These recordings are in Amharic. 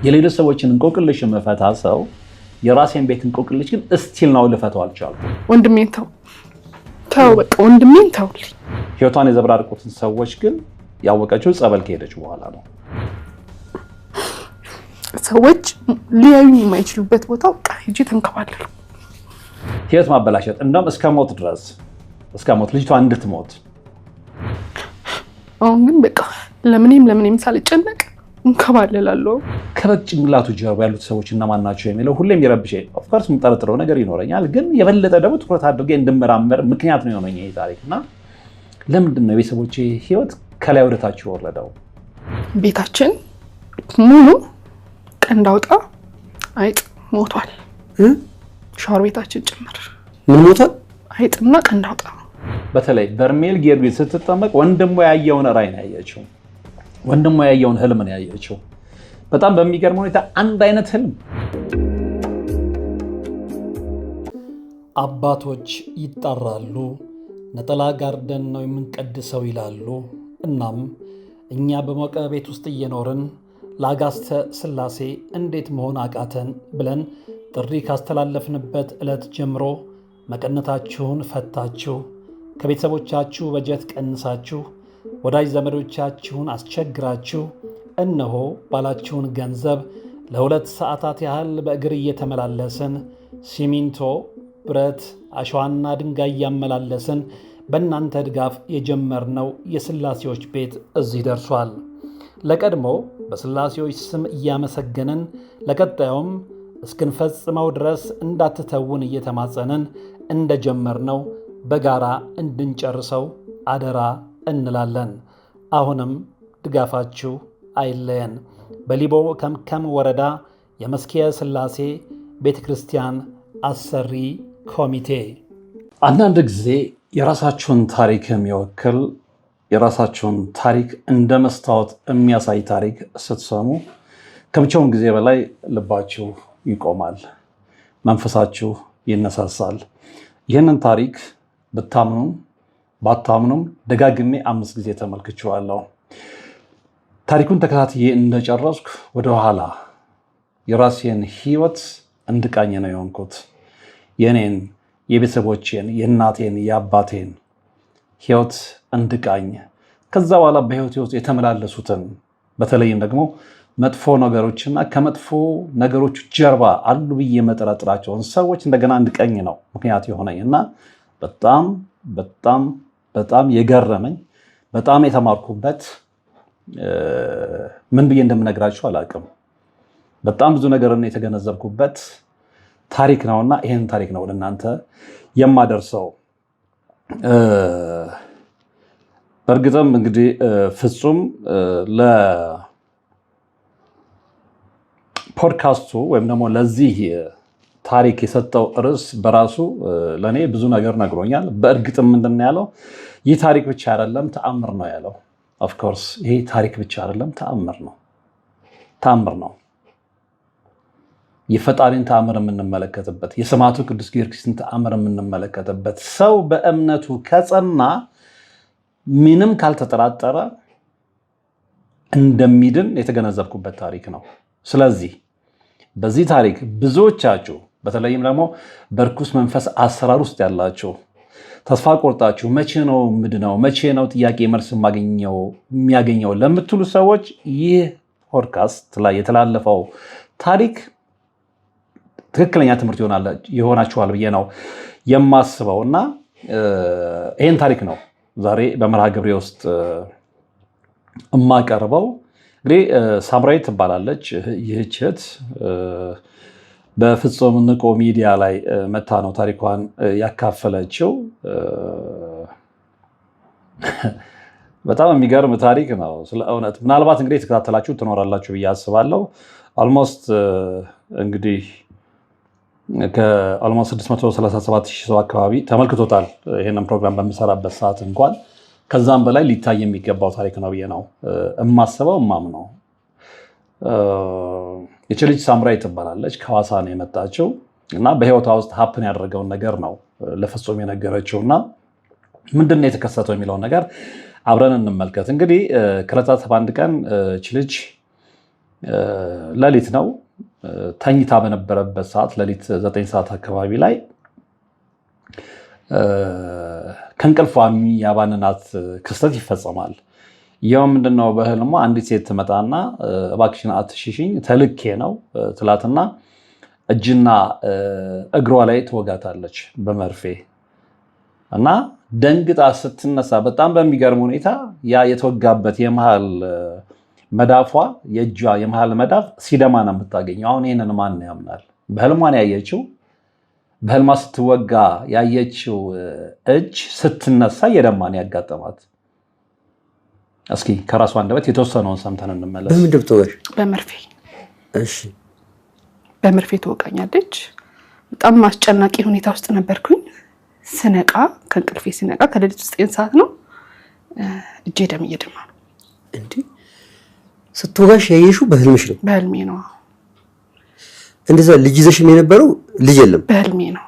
የሌሎች ሰዎችን እንቆቅልሽ የምፈታ ሰው የራሴን ቤት እንቆቅልሽ ግን እስቲል ነው ልፈታው አልቻልኩም። ወንድሜን ተው በቃ ወንድሜን ተው። ህይወቷን የዘብራርቁትን ሰዎች ግን ያወቀችው ጸበል ከሄደች በኋላ ነው። ሰዎች ሊያዩኝ የማይችሉበት ቦታ በቃ ሂጂ ተንከባለሉ። ህይወት ማበላሸት እንደውም እስከ ሞት ድረስ እስከ ሞት ልጅቷ እንድትሞት። አሁን ግን በቃ ለምንም ሳልጨነቅ እንከባለላለሁ። ከበግ ጭንቅላቱ ጀርባ ያሉት ሰዎች እነማን ናቸው የሚለው ሁሌም ይረብሸኝ። ኦፍኮርስ የምጠረጥረው ነገር ይኖረኛል፣ ግን የበለጠ ደግሞ ትኩረት አድርጌ እንድመራመር ምክንያት ነው የሆነኝ ይሄ ታሪክ እና ለምንድን ነው የቤተሰቦቼ ህይወት ከላይ ወደታች የወረደው? ቤታችን ሙሉ ቀንድ አውጣ አይጥ ሞቷል። ሻወር ቤታችን ጭምር ምን ሞቷል? አይጥና ቀንድ አውጣ። በተለይ በርሜል ጊዮርጊስ ስትጠመቅ ወንድሟ ያየውን ራዕይ ነው ያየችው። ወንድሟ ያየውን ህልም ነው ያየችው። በጣም በሚገርም ሁኔታ አንድ አይነት ህልም። አባቶች ይጣራሉ፣ ነጠላ ጋርደን ነው የምንቀድሰው ይላሉ። እናም እኛ በሞቀ ቤት ውስጥ እየኖርን ለአጋስተ ሥላሴ እንዴት መሆን አቃተን ብለን ጥሪ ካስተላለፍንበት ዕለት ጀምሮ መቀነታችሁን ፈታችሁ፣ ከቤተሰቦቻችሁ በጀት ቀንሳችሁ፣ ወዳጅ ዘመዶቻችሁን አስቸግራችሁ እነሆ ባላችሁን ገንዘብ ለ2 ሰዓታት ያህል በእግር እየተመላለስን ሲሚንቶ፣ ብረት፣ አሸዋና ድንጋይ እያመላለስን በእናንተ ድጋፍ የጀመርነው የሥላሴዎች ቤት እዚህ ደርሷል። ለቀድሞ በሥላሴዎች ስም እያመሰገንን ለቀጣዩም እስክንፈጽመው ድረስ እንዳትተውን እየተማጸንን እንደጀመርነው በጋራ እንድንጨርሰው አደራ እንላለን። አሁንም ድጋፋችሁ አይለየን። በሊቦ ከምከም ወረዳ የመስኪየ ሥላሴ ቤተ ክርስቲያን አሰሪ ኮሚቴ። አንዳንድ ጊዜ የራሳችሁን ታሪክ የሚወክል የራሳችሁን ታሪክ እንደ መስታወት የሚያሳይ ታሪክ ስትሰሙ ከመቼውም ጊዜ በላይ ልባችሁ ይቆማል፣ መንፈሳችሁ ይነሳሳል። ይህንን ታሪክ ብታምኑም ባታምኑም ደጋግሜ 5 ጊዜ ተመልክቼዋለሁ። ታሪኩን ተከታትዬ እንደጨረስኩ ወደኋላ የራሴን ህይወት እንድቃኝ ነው የሆንኩት። የኔን፣ የቤተሰቦቼን፣ የእናቴን፣ የአባቴን ህይወት እንድቃኝ ከዛ በኋላ በህይወቴ ውስጥ የተመላለሱትን በተለይም ደግሞ መጥፎ ነገሮችና ከመጥፎ ነገሮች ጀርባ አሉ ብዬ መጠራጥራቸውን ሰዎች እንደገና እንድቀኝ ነው ምክንያት የሆነኝ እና በጣም በጣም በጣም የገረመኝ በጣም የተማርኩበት ምን ብዬ እንደምነግራችሁ አላውቅም። በጣም ብዙ ነገርን የተገነዘብኩበት ታሪክ ነውና ይሄን ታሪክ ነው ለእናንተ የማደርሰው። በእርግጥም እንግዲህ ፍጹም ለፖድካስቱ ወይም ደግሞ ለዚህ ታሪክ የሰጠው ርዕስ በራሱ ለእኔ ብዙ ነገር ነግሮኛል። በእርግጥም ምንድን ነው ያለው? ይህ ታሪክ ብቻ አይደለም ተአምር ነው ያለው። ኦፍኮርስ ይሄ ታሪክ ብቻ አይደለም ተአምር ነው። ተአምር ነው። የፈጣሪን ተአምር የምንመለከትበት፣ የሰማዕቱ ቅዱስ ጊዮርጊስን ተአምር የምንመለከትበት፣ ሰው በእምነቱ ከጸና ምንም ካልተጠራጠረ እንደሚድን የተገነዘብኩበት ታሪክ ነው። ስለዚህ በዚህ ታሪክ ብዙዎቻችሁ በተለይም ደግሞ በርኩስ መንፈስ አሰራር ውስጥ ያላችሁ ተስፋ ቆርጣችሁ መቼ ነው ምድነው፣ መቼ ነው ጥያቄ መልስ የሚያገኘው ለምትሉ ሰዎች ይህ ፖድካስት ላይ የተላለፈው ታሪክ ትክክለኛ ትምህርት ይሆናችኋል ብዬ ነው የማስበው እና ይህን ታሪክ ነው ዛሬ በመርሃ ግብሬ ውስጥ የማቀርበው። እንግዲህ ሳምራዊት ትባላለች ይህች እህት። በፍጹም ንቆ ሚዲያ ላይ መታ ነው ታሪኳን ያካፈለችው። በጣም የሚገርም ታሪክ ነው ስለ እውነት። ምናልባት እንግዲህ የተከታተላችሁ ትኖራላችሁ ብዬ አስባለሁ። ኦልሞስት እንግዲህ ከኦልሞስት 637,000 ሰው አካባቢ ተመልክቶታል ይህንን ፕሮግራም በምሰራበት ሰዓት እንኳን። ከዛም በላይ ሊታይ የሚገባው ታሪክ ነው ብዬ ነው እማስበው እማምነው። ይቺ ልጅ ሳምራዊት ትባላለች። ከሐዋሳ ነው የመጣችው እና በህይወቷ ውስጥ ሀፕን ያደረገውን ነገር ነው ለፍጹም የነገረችው እና ምንድን ነው የተከሰተው የሚለውን ነገር አብረን እንመልከት። እንግዲህ ከዕለታት በአንድ ቀን ይቺ ልጅ ሌሊት ነው ተኝታ በነበረበት ሰዓት ሌሊት 9 ሰዓት አካባቢ ላይ ከእንቅልፏ የሚያባንናት ክስተት ይፈጸማል። ያው ምንድነው በህልሟ አንዲት ሴት ትመጣና እባክሽን አትሽሽኝ ተልኬ ነው ትላትና እጅና እግሯ ላይ ትወጋታለች በመርፌ እና ደንግጣ ስትነሳ በጣም በሚገርም ሁኔታ ያ የተወጋበት የመሃል መዳፏ የእጇ የመሃል መዳፍ ሲደማ ነው የምታገኘው። አሁን ይህንን ማን ያምናል? በህልሟን ያየችው በህልሟ ስትወጋ ያየችው እጅ ስትነሳ የደማን ያጋጠማት። እስኪ ከራሷ አንደበት የተወሰነውን ሰምተን እንመለስ። በምን ደብተሽ? በመርፌ። እሺ በመርፌ ትወጋኛለች። በጣም አስጨናቂ ሁኔታ ውስጥ ነበርኩኝ። ስነቃ ከእንቅልፌ ስነቃ ከሌሊቱ 9 ሰዓት ነው። እጄ ደም እየደማ ነው። እንዴ ስትወጋሽ ያየሽው በህልምሽ ነው? በህልሜ ነው። እንደዛ ልጅ ይዘሽም የነበረው ልጅ የለም? በህልሜ ነው።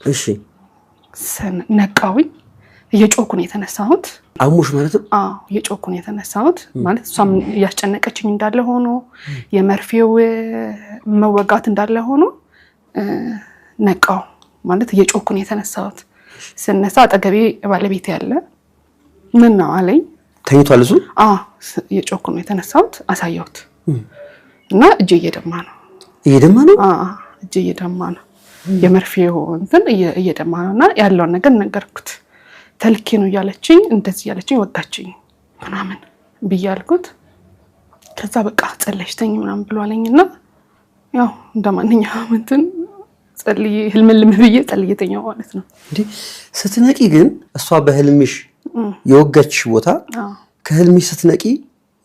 እሺ ነቃውኝ። እየጮኩ ነው የተነሳሁት። አሙሽ ማለት ነው? አዎ እየጮኩ ነው የተነሳሁት። ማለት እሷም እያስጨነቀችኝ እንዳለ ሆኖ የመርፌው መወጋት እንዳለ ሆኖ ነቃው። ማለት እየጮኩ ነው የተነሳሁት። ስነሳ አጠገቤ ባለቤት ያለ ምን ነው አለኝ። ተኝቷል እሱ? አዎ እየጮኩ ነው የተነሳሁት። አሳየሁት እና እጄ እየደማ ነው። እየደማ ነው? አዎ እጄ እየደማ ነው። የመርፌው እንትን እየደማ ነውና ያለውን ነገር ነገርኩት። ተልኬ ነው እያለችኝ እንደዚህ እያለችኝ ወጋችኝ ምናምን ብያልኩት። ከዛ በቃ ጸለይተኝ ምናምን ብሎ አለኝና ያው እንደማንኛውም እንትን ጸልይ ህልምልም ብዬ ጸልይተኛው ማለት ነው። እንዴ ስትነቂ ግን እሷ በህልምሽ የወጋችሽ ቦታ ከህልምሽ ስትነቂ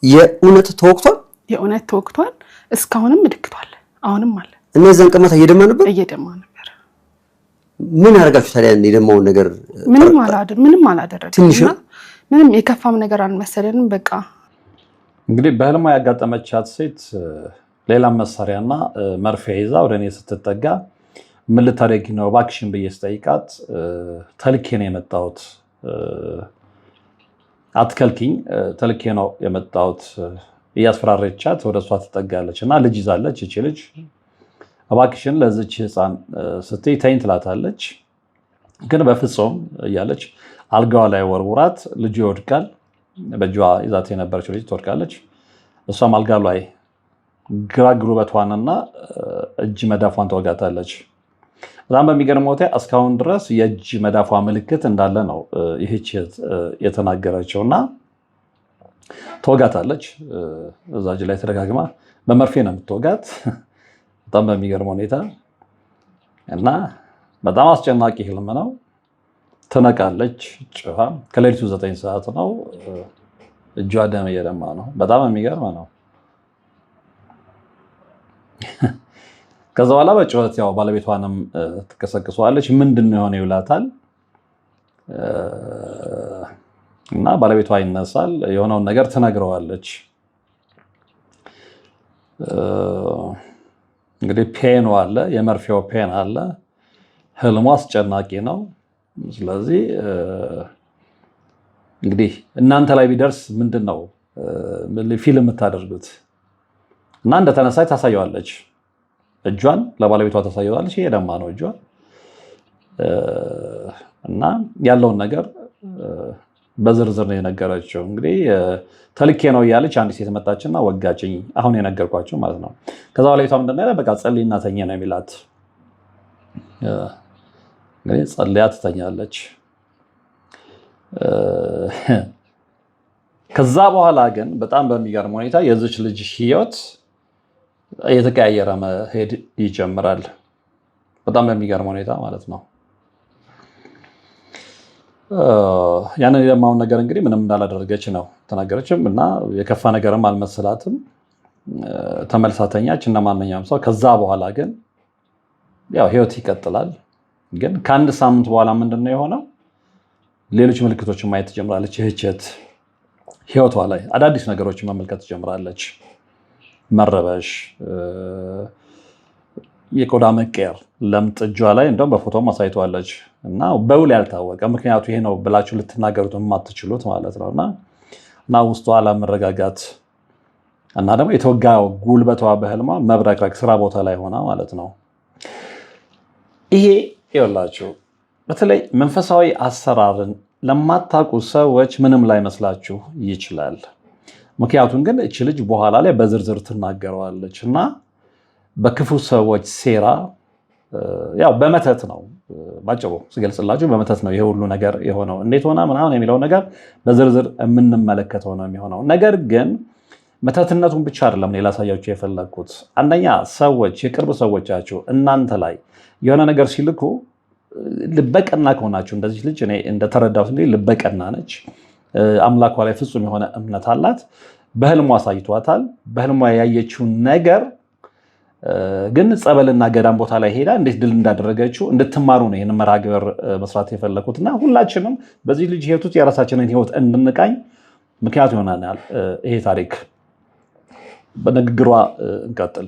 የእውነት ተወቅቷል? የእውነት ተወቅቷል። እስካሁንም ምልክቷል። አሁንም አለ። እና የዛን ቀን ማታ እየደማ ነበር? እየደማ ነበር። ምን አደረጋችሁ ታዲያ? የደማውን ነገር ምንም አላደረግንም። ምንም የከፋም ነገር አልመሰለንም። በቃ እንግዲህ በህልሟ ያጋጠመቻት ሴት ሌላም መሳሪያና መርፌ ይዛ ወደ እኔ ስትጠጋ ምን ልታደርጊ ነው እባክሽን ብዬ ስጠይቃት ተልኬ ነው የመጣሁት፣ አትከልኪኝ፣ ተልኬ ነው የመጣሁት እያስፈራረቻት ወደ እሷ ትጠጋለች እና ልጅ ይዛለች። እቺ ልጅ እባክሽን ለዚች ህፃን ስትይ ተኝ ትላታለች። ግን በፍጹም እያለች አልጋዋ ላይ ወርውራት ልጁ ይወድቃል። በእጇ ይዛት የነበረችው ልጅ ትወድቃለች። እሷም አልጋ ላይ ግራ ጉልበቷንና እጅ መዳፏን ትወጋታለች። በጣም በሚገርም ሁኔታ እስካሁን ድረስ የእጅ መዳፏ ምልክት እንዳለ ነው ይህች የተናገረችው እና ትወጋታለች። እዛ እጅ ላይ ተደጋግማ በመርፌ ነው የምትወጋት። በጣም በሚገርም ሁኔታ እና በጣም አስጨናቂ ህልም ነው። ትነቃለች። ጭፋ ከሌሊቱ 9 ሰዓት ነው። እጇ ደም እየደማ ነው። በጣም የሚገርም ነው። ከዛ በኋላ በጩኸት ያው ባለቤቷንም ትቀሰቅሰዋለች። ምንድነው የሆነው ይላታል እና ባለቤቷ ይነሳል። የሆነውን ነገር ትነግረዋለች። እንግዲህ ፔኑ አለ፣ የመርፌው ፔን አለ። ህልሙ አስጨናቂ ነው። ስለዚህ እንግዲህ እናንተ ላይ ቢደርስ ምንድነው ፊልም የምታደርጉት? እና እንደተነሳች ታሳየዋለች። እጇን ለባለቤቷ ታሳየዋለች። ይሄ ደማ ነው እጇ እና ያለውን ነገር በዝርዝር ነው የነገረችው። እንግዲህ ተልኬ ነው እያለች አንድ ሴት መጣችና ወጋችኝ፣ አሁን የነገርኳቸው ማለት ነው። ከዛ ባለቤቷ ምንድን ነው በቃ ጸልይና ተኛ ነው የሚላት። እንግዲህ ጸልያ ትተኛለች። ከዛ በኋላ ግን በጣም በሚገርም ሁኔታ የዚች ልጅ ህይወት እየተቀያየረ መሄድ ይጀምራል። በጣም በሚገርም ሁኔታ ማለት ነው። ያንን የደማውን ነገር እንግዲህ ምንም እንዳላደረገች ነው ተናገረችም እና የከፋ ነገርም አልመሰላትም። ተመልሳ ተኛች እንደ ማንኛውም ሰው። ከዛ በኋላ ግን ያው ህይወት ይቀጥላል። ግን ከአንድ ሳምንት በኋላ ምንድነው የሆነው? ሌሎች ምልክቶችን ማየት ትጀምራለች። ይህችት ህይወቷ ላይ አዳዲስ ነገሮችን መመልከት ትጀምራለች። መረበሽ፣ የቆዳ መቀየር፣ ለምጥ እጇ ላይ እንደውም በፎቶም አሳይቷለች እና በውል ያልታወቀ ምክንያቱ ይሄ ነው ብላችሁ ልትናገሩት የማትችሉት ማለት ነው እና ውስጧ አለመረጋጋት፣ እና ደግሞ የተወጋ ጉልበቷ በህልሟ መብረክረክ ስራ ቦታ ላይ ሆና ማለት ነው። ይሄ ይኸውላችሁ በተለይ መንፈሳዊ አሰራርን ለማታውቁ ሰዎች ምንም ላይ መስላችሁ ይችላል። ምክንያቱም ግን እቺ ልጅ በኋላ ላይ በዝርዝር ትናገረዋለች እና በክፉ ሰዎች ሴራ ያው በመተት ነው ባጭሩ ሲገልጽላችሁ በመተት ነው ይሄ ሁሉ ነገር የሆነው። እንዴት ሆና ምናምን የሚለው ነገር በዝርዝር የምንመለከተው ነው የሚሆነው። ነገር ግን መተትነቱን ብቻ አይደለም እኔ ላሳያችሁ የፈለግኩት። አንደኛ ሰዎች የቅርብ ሰዎቻችሁ እናንተ ላይ የሆነ ነገር ሲልኩ ልበቀና ከሆናችሁ እንደዚህ ልጅ እኔ እንደተረዳሁት እንግዲህ ልበቀና ነች። አምላኳ ላይ ፍጹም የሆነ እምነት አላት። በህልሟ አሳይቷታል። በህልሟ ያየችውን ነገር ግን ጸበልና ገዳም ቦታ ላይ ሄዳ እንዴት ድል እንዳደረገችው እንድትማሩ ነው ይህን መርሃ ግብር መስራት የፈለኩትና ሁላችንም በዚህ ልጅ ህይወት ውስጥ የራሳችንን ህይወት እንድንቃኝ ምክንያት ይሆናል ይሄ ታሪክ። በንግግሯ እንቀጥል።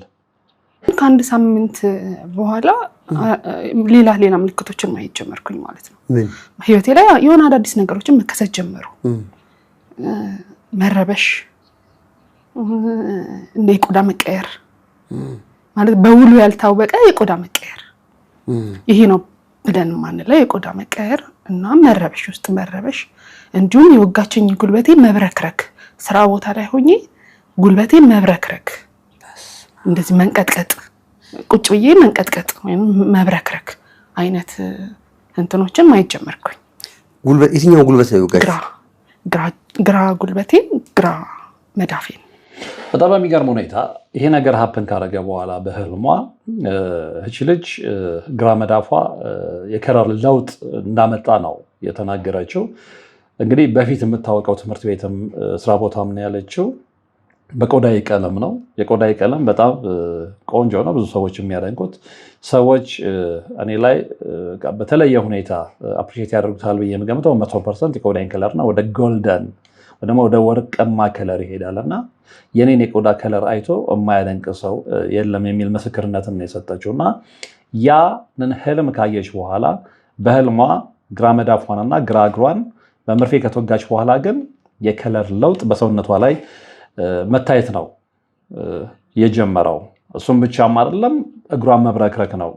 ከአንድ ሳምንት በኋላ ሌላ ምልክቶችን ማየት ጀመርኩኝ ማለት ነው። ህይወቴ ላይ የሆነ አዳዲስ ነገሮችን መከሰት ጀመሩ። መረበሽ፣ እንደ የቆዳ መቀየር ማለት በውሉ ያልታወቀ የቆዳ መቀየር ይሄ ነው ብለን ማንለው የቆዳ መቀየር እና መረበሽ ውስጥ መረበሽ፣ እንዲሁም የወጋችኝ ጉልበቴ መብረክረክ፣ ስራ ቦታ ላይ ሆኜ ጉልበቴ መብረክረክ፣ እንደዚህ መንቀጥቀጥ፣ ቁጭ ብዬ መንቀጥቀጥ ወይም መብረክረክ አይነት እንትኖችን ማየት ጀመርኩኝ። ጉልበት የትኛው ጉልበት ነው የወጋች? ግራ ጉልበቴ፣ ግራ መዳፌ። በጣም በሚገርም ሁኔታ ይሄ ነገር ሀፕን ካረገ በኋላ በህልሟ እቺ ልጅ ግራ መዳፏ የከለር ለውጥ እንዳመጣ ነው የተናገረችው። እንግዲህ በፊት የምታወቀው ትምህርት ቤትም ስራ ቦታም ነው ያለችው በቆዳይ ቀለም ነው። የቆዳይ ቀለም በጣም ቆንጆ ነው፣ ብዙ ሰዎች የሚያደንቁት። ሰዎች እኔ ላይ በተለየ ሁኔታ አፕሪሼት ያደርጉታል ብዬ የምገምተው 100% የቆዳይን ከለር ነው። ወደ ጎልደን ወደ ወርቃማ ከለር ይሄዳል እና የኔን የቆዳ ከለር አይቶ የማያደንቅ ሰው የለም የሚል ምስክርነትን ነው የሰጠችው። እና ያንን ህልም ካየች በኋላ በህልሟ ግራ መዳፏንና ግራ እግሯን በመርፌ ከተወጋች በኋላ ግን የከለር ለውጥ በሰውነቷ ላይ መታየት ነው የጀመረው። እሱም ብቻም አይደለም እግሯን መብረክረክ ነው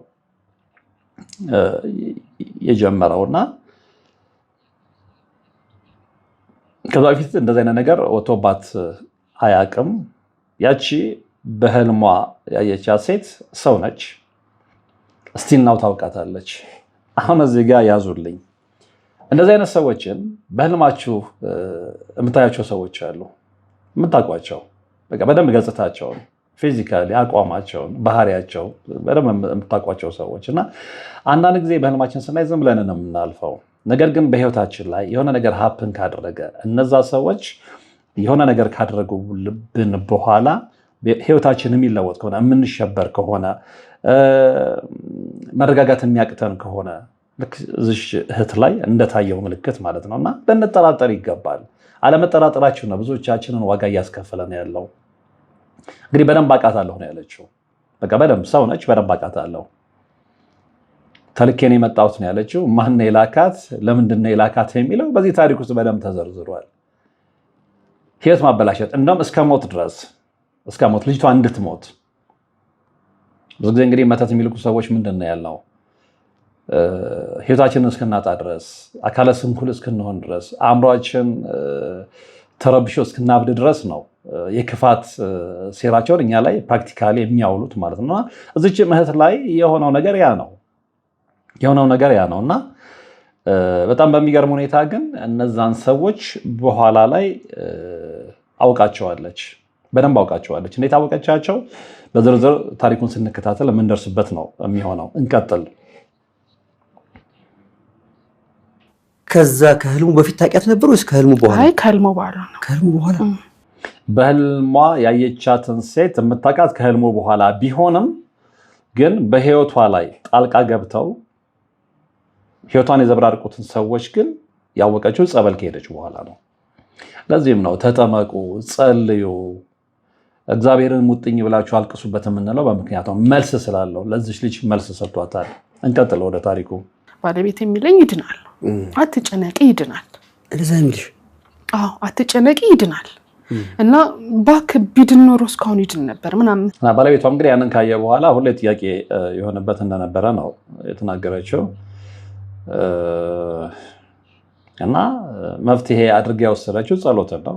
የጀመረውና ከዛ በፊት እንደዚህ አይነት ነገር ወጥቶባት አያውቅም። ያቺ በህልሟ ያየቻት ሴት ሰው ነች። እስቲናው ታውቃታለች። አሁን እዚህ ጋር ያዙልኝ። እንደዚህ አይነት ሰዎችን በህልማችሁ የምታያቸው ሰዎች አሉ። የምታውቋቸው በቃ በደንብ ገጽታቸውን፣ ፊዚካሊ አቋማቸውን፣ ባህሪያቸው በደንብ የምታውቋቸው ሰዎች እና አንዳንድ ጊዜ በህልማችን ስናይ ዝም ብለን ነው የምናልፈው። ነገር ግን በህይወታችን ላይ የሆነ ነገር ሀፕን ካደረገ እነዛ ሰዎች የሆነ ነገር ካደረጉብን በኋላ ህይወታችን የሚለወጥ ከሆነ የምንሸበር ከሆነ መረጋጋት የሚያቅተን ከሆነ ልክ እዚህ እህት ላይ እንደታየው ምልክት ማለት ነው እና ልንጠራጠር ይገባል። አለመጠራጠራችሁ ነው ብዙዎቻችንን ዋጋ እያስከፈለን ያለው። እንግዲህ በደንብ አውቃታለሁ ነው ያለችው። በቃ በደንብ ሰው ነች፣ በደንብ አውቃታለሁ። ተልኬን የመጣሁት ነው ያለችው። ማን የላካት ለምንድን ነው የላካት የሚለው በዚህ ታሪክ ውስጥ በደንብ ተዘርዝሯል። ህይወት ማበላሸት እንደውም እስከ ሞት ድረስ እስከ ሞት ልጅቷ እንድትሞት። ብዙ ጊዜ እንግዲህ መተት የሚልኩ ሰዎች ምንድን ነው ያልነው ህይወታችንን እስክናጣ ድረስ አካለ ስንኩል እስክንሆን ድረስ አእምሯችን ተረብሾ እስክናብድ ድረስ ነው የክፋት ሴራቸውን እኛ ላይ ፕራክቲካሊ የሚያውሉት ማለት ነው። እዚች እህት ላይ የሆነው ነገር ያ ነው እና በጣም በሚገርም ሁኔታ ግን እነዛን ሰዎች በኋላ ላይ አውቃቸዋለች፣ በደንብ አውቃቸዋለች። እንዴት አወቀቻቸው? በዝርዝር ታሪኩን ስንከታተል የምንደርስበት ነው የሚሆነው። እንቀጥል። ከዛ ከህልሙ በፊት ታውቂያት ነበር ወይስ ከህልሙ በኋላ? አይ ከህልሙ በኋላ ነው። ከህልሙ በኋላ በህልሟ ያየቻትን ሴት የምታውቃት ከህልሙ በኋላ ቢሆንም ግን በህይወቷ ላይ ጣልቃ ገብተው ህይወቷን የዘብራርቁትን ሰዎች ግን ያወቀችው ጸበል ከሄደች በኋላ ነው። ለዚህም ነው ተጠመቁ፣ ጸልዩ፣ እግዚአብሔርን ሙጥኝ ብላችሁ አልቅሱበት የምንለው በምክንያት ነው። መልስ ስላለው ለዚች ልጅ መልስ ሰጥቷታል። እንቀጥል ወደ ታሪኩ። ባለቤት የሚለኝ ይድናል፣ አትጨነቂ ይድናል። እንደዛ የሚልሽ? አዎ አትጨነቂ ይድናል። እና ባክ ቢድን ኖሮ እስካሁን ይድን ነበር ምናምን። ባለቤቷ እንግዲህ ያንን ካየ በኋላ ሁሌ ጥያቄ የሆነበት እንደነበረ ነው የተናገረችው። እና መፍትሄ አድርጋ የወሰደችው ጸሎትን ነው።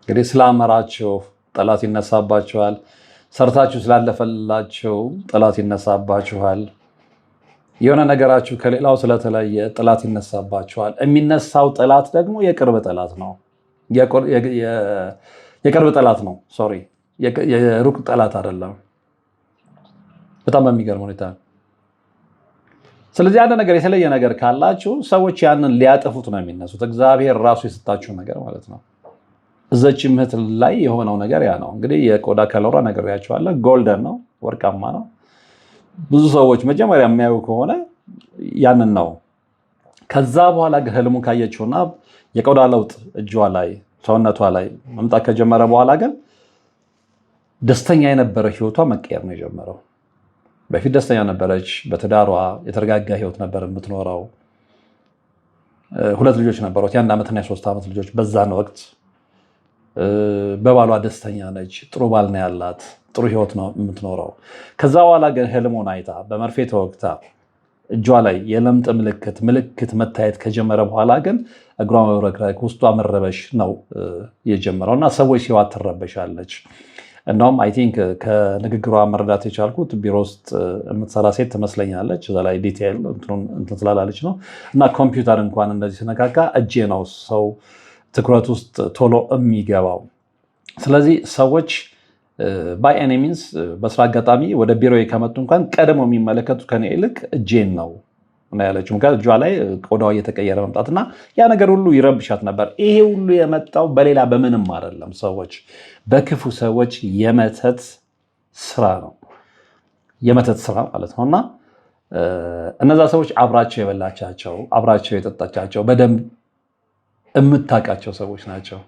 እንግዲህ ስላመራችሁ ጠላት ይነሳባችኋል። ሰርታችሁ ስላለፈላችሁ ጠላት ይነሳባችኋል። የሆነ ነገራችሁ ከሌላው ስለተለየ ጠላት ይነሳባችኋል። የሚነሳው ጠላት ደግሞ የቅርብ ጠላት ነው። የቅርብ ጠላት ነው። ሶሪ የሩቅ ጠላት አይደለም። በጣም በሚገርም ሁኔታ ስለዚህ አንድ ነገር የተለየ ነገር ካላችሁ ሰዎች ያንን ሊያጠፉት ነው የሚነሱት። እግዚአብሔር ራሱ የሰጣችሁ ነገር ማለት ነው። እዛች ምህት ላይ የሆነው ነገር ያ ነው። እንግዲህ የቆዳ ከለሯ ነግሬያችኋለሁ። ጎልደን ነው፣ ወርቃማ ነው። ብዙ ሰዎች መጀመሪያ የሚያዩ ከሆነ ያንን ነው። ከዛ በኋላ ግን ህልሙን ካየችውና የቆዳ ለውጥ እጇ ላይ ሰውነቷ ላይ መምጣት ከጀመረ በኋላ ግን ደስተኛ የነበረ ህይወቷ መቀየር ነው የጀመረው። በፊት ደስተኛ ነበረች። በትዳሯ የተረጋጋ ህይወት ነበር የምትኖረው። 2 ልጆች ነበሯት፣ የ1 ዓመትና የ3 ዓመት ልጆች። በዛን ወቅት በባሏ ደስተኛ ነች። ጥሩ ባል ነው ያላት። ጥሩ ህይወት ነው የምትኖረው። ከዛ በኋላ ግን ህልሙን አይታ በመርፌ ተወግታ እጇ ላይ የለምጥ ምልክት መታየት ከጀመረ በኋላ ግን እግሯ መብረክረክ፣ ውስጧ መረበሽ ነው የጀመረው እና ሰዎች ህይወት ትረበሻለች። እንደውም አይ ቲንክ ከንግግሯ መረዳት የቻልኩት ቢሮ ውስጥ የምትሰራ ሴት ትመስለኛለች። እዛ ላይ ዲቴይል እንትን ስላላለች ነው። እና ኮምፒውተር እንኳን እንደዚህ ስነካካ እጄ ነው ሰው ትኩረት ውስጥ ቶሎ የሚገባው። ስለዚህ ሰዎች ባይ ኤኒ ሚንስ በስራ አጋጣሚ ወደ ቢሮ ከመጡ እንኳን ቀድሞ የሚመለከቱ ከኔ ይልቅ እጄን ነው ያለችው። ምክንያቱም እጇ ላይ ቆዳዋ እየተቀየረ መምጣትና ያ ነገር ሁሉ ይረብሻት ነበር። ይሄ ሁሉ የመጣው በሌላ በምንም አይደለም። ሰዎች በክፉ ሰዎች የመተት ስራ ነው፣ የመተት ስራ ማለት ነው። እና እነዛ ሰዎች አብራቸው የበላቻቸው፣ አብራቸው የጠጣቻቸው፣ በደንብ የምታውቃቸው ሰዎች ናቸው።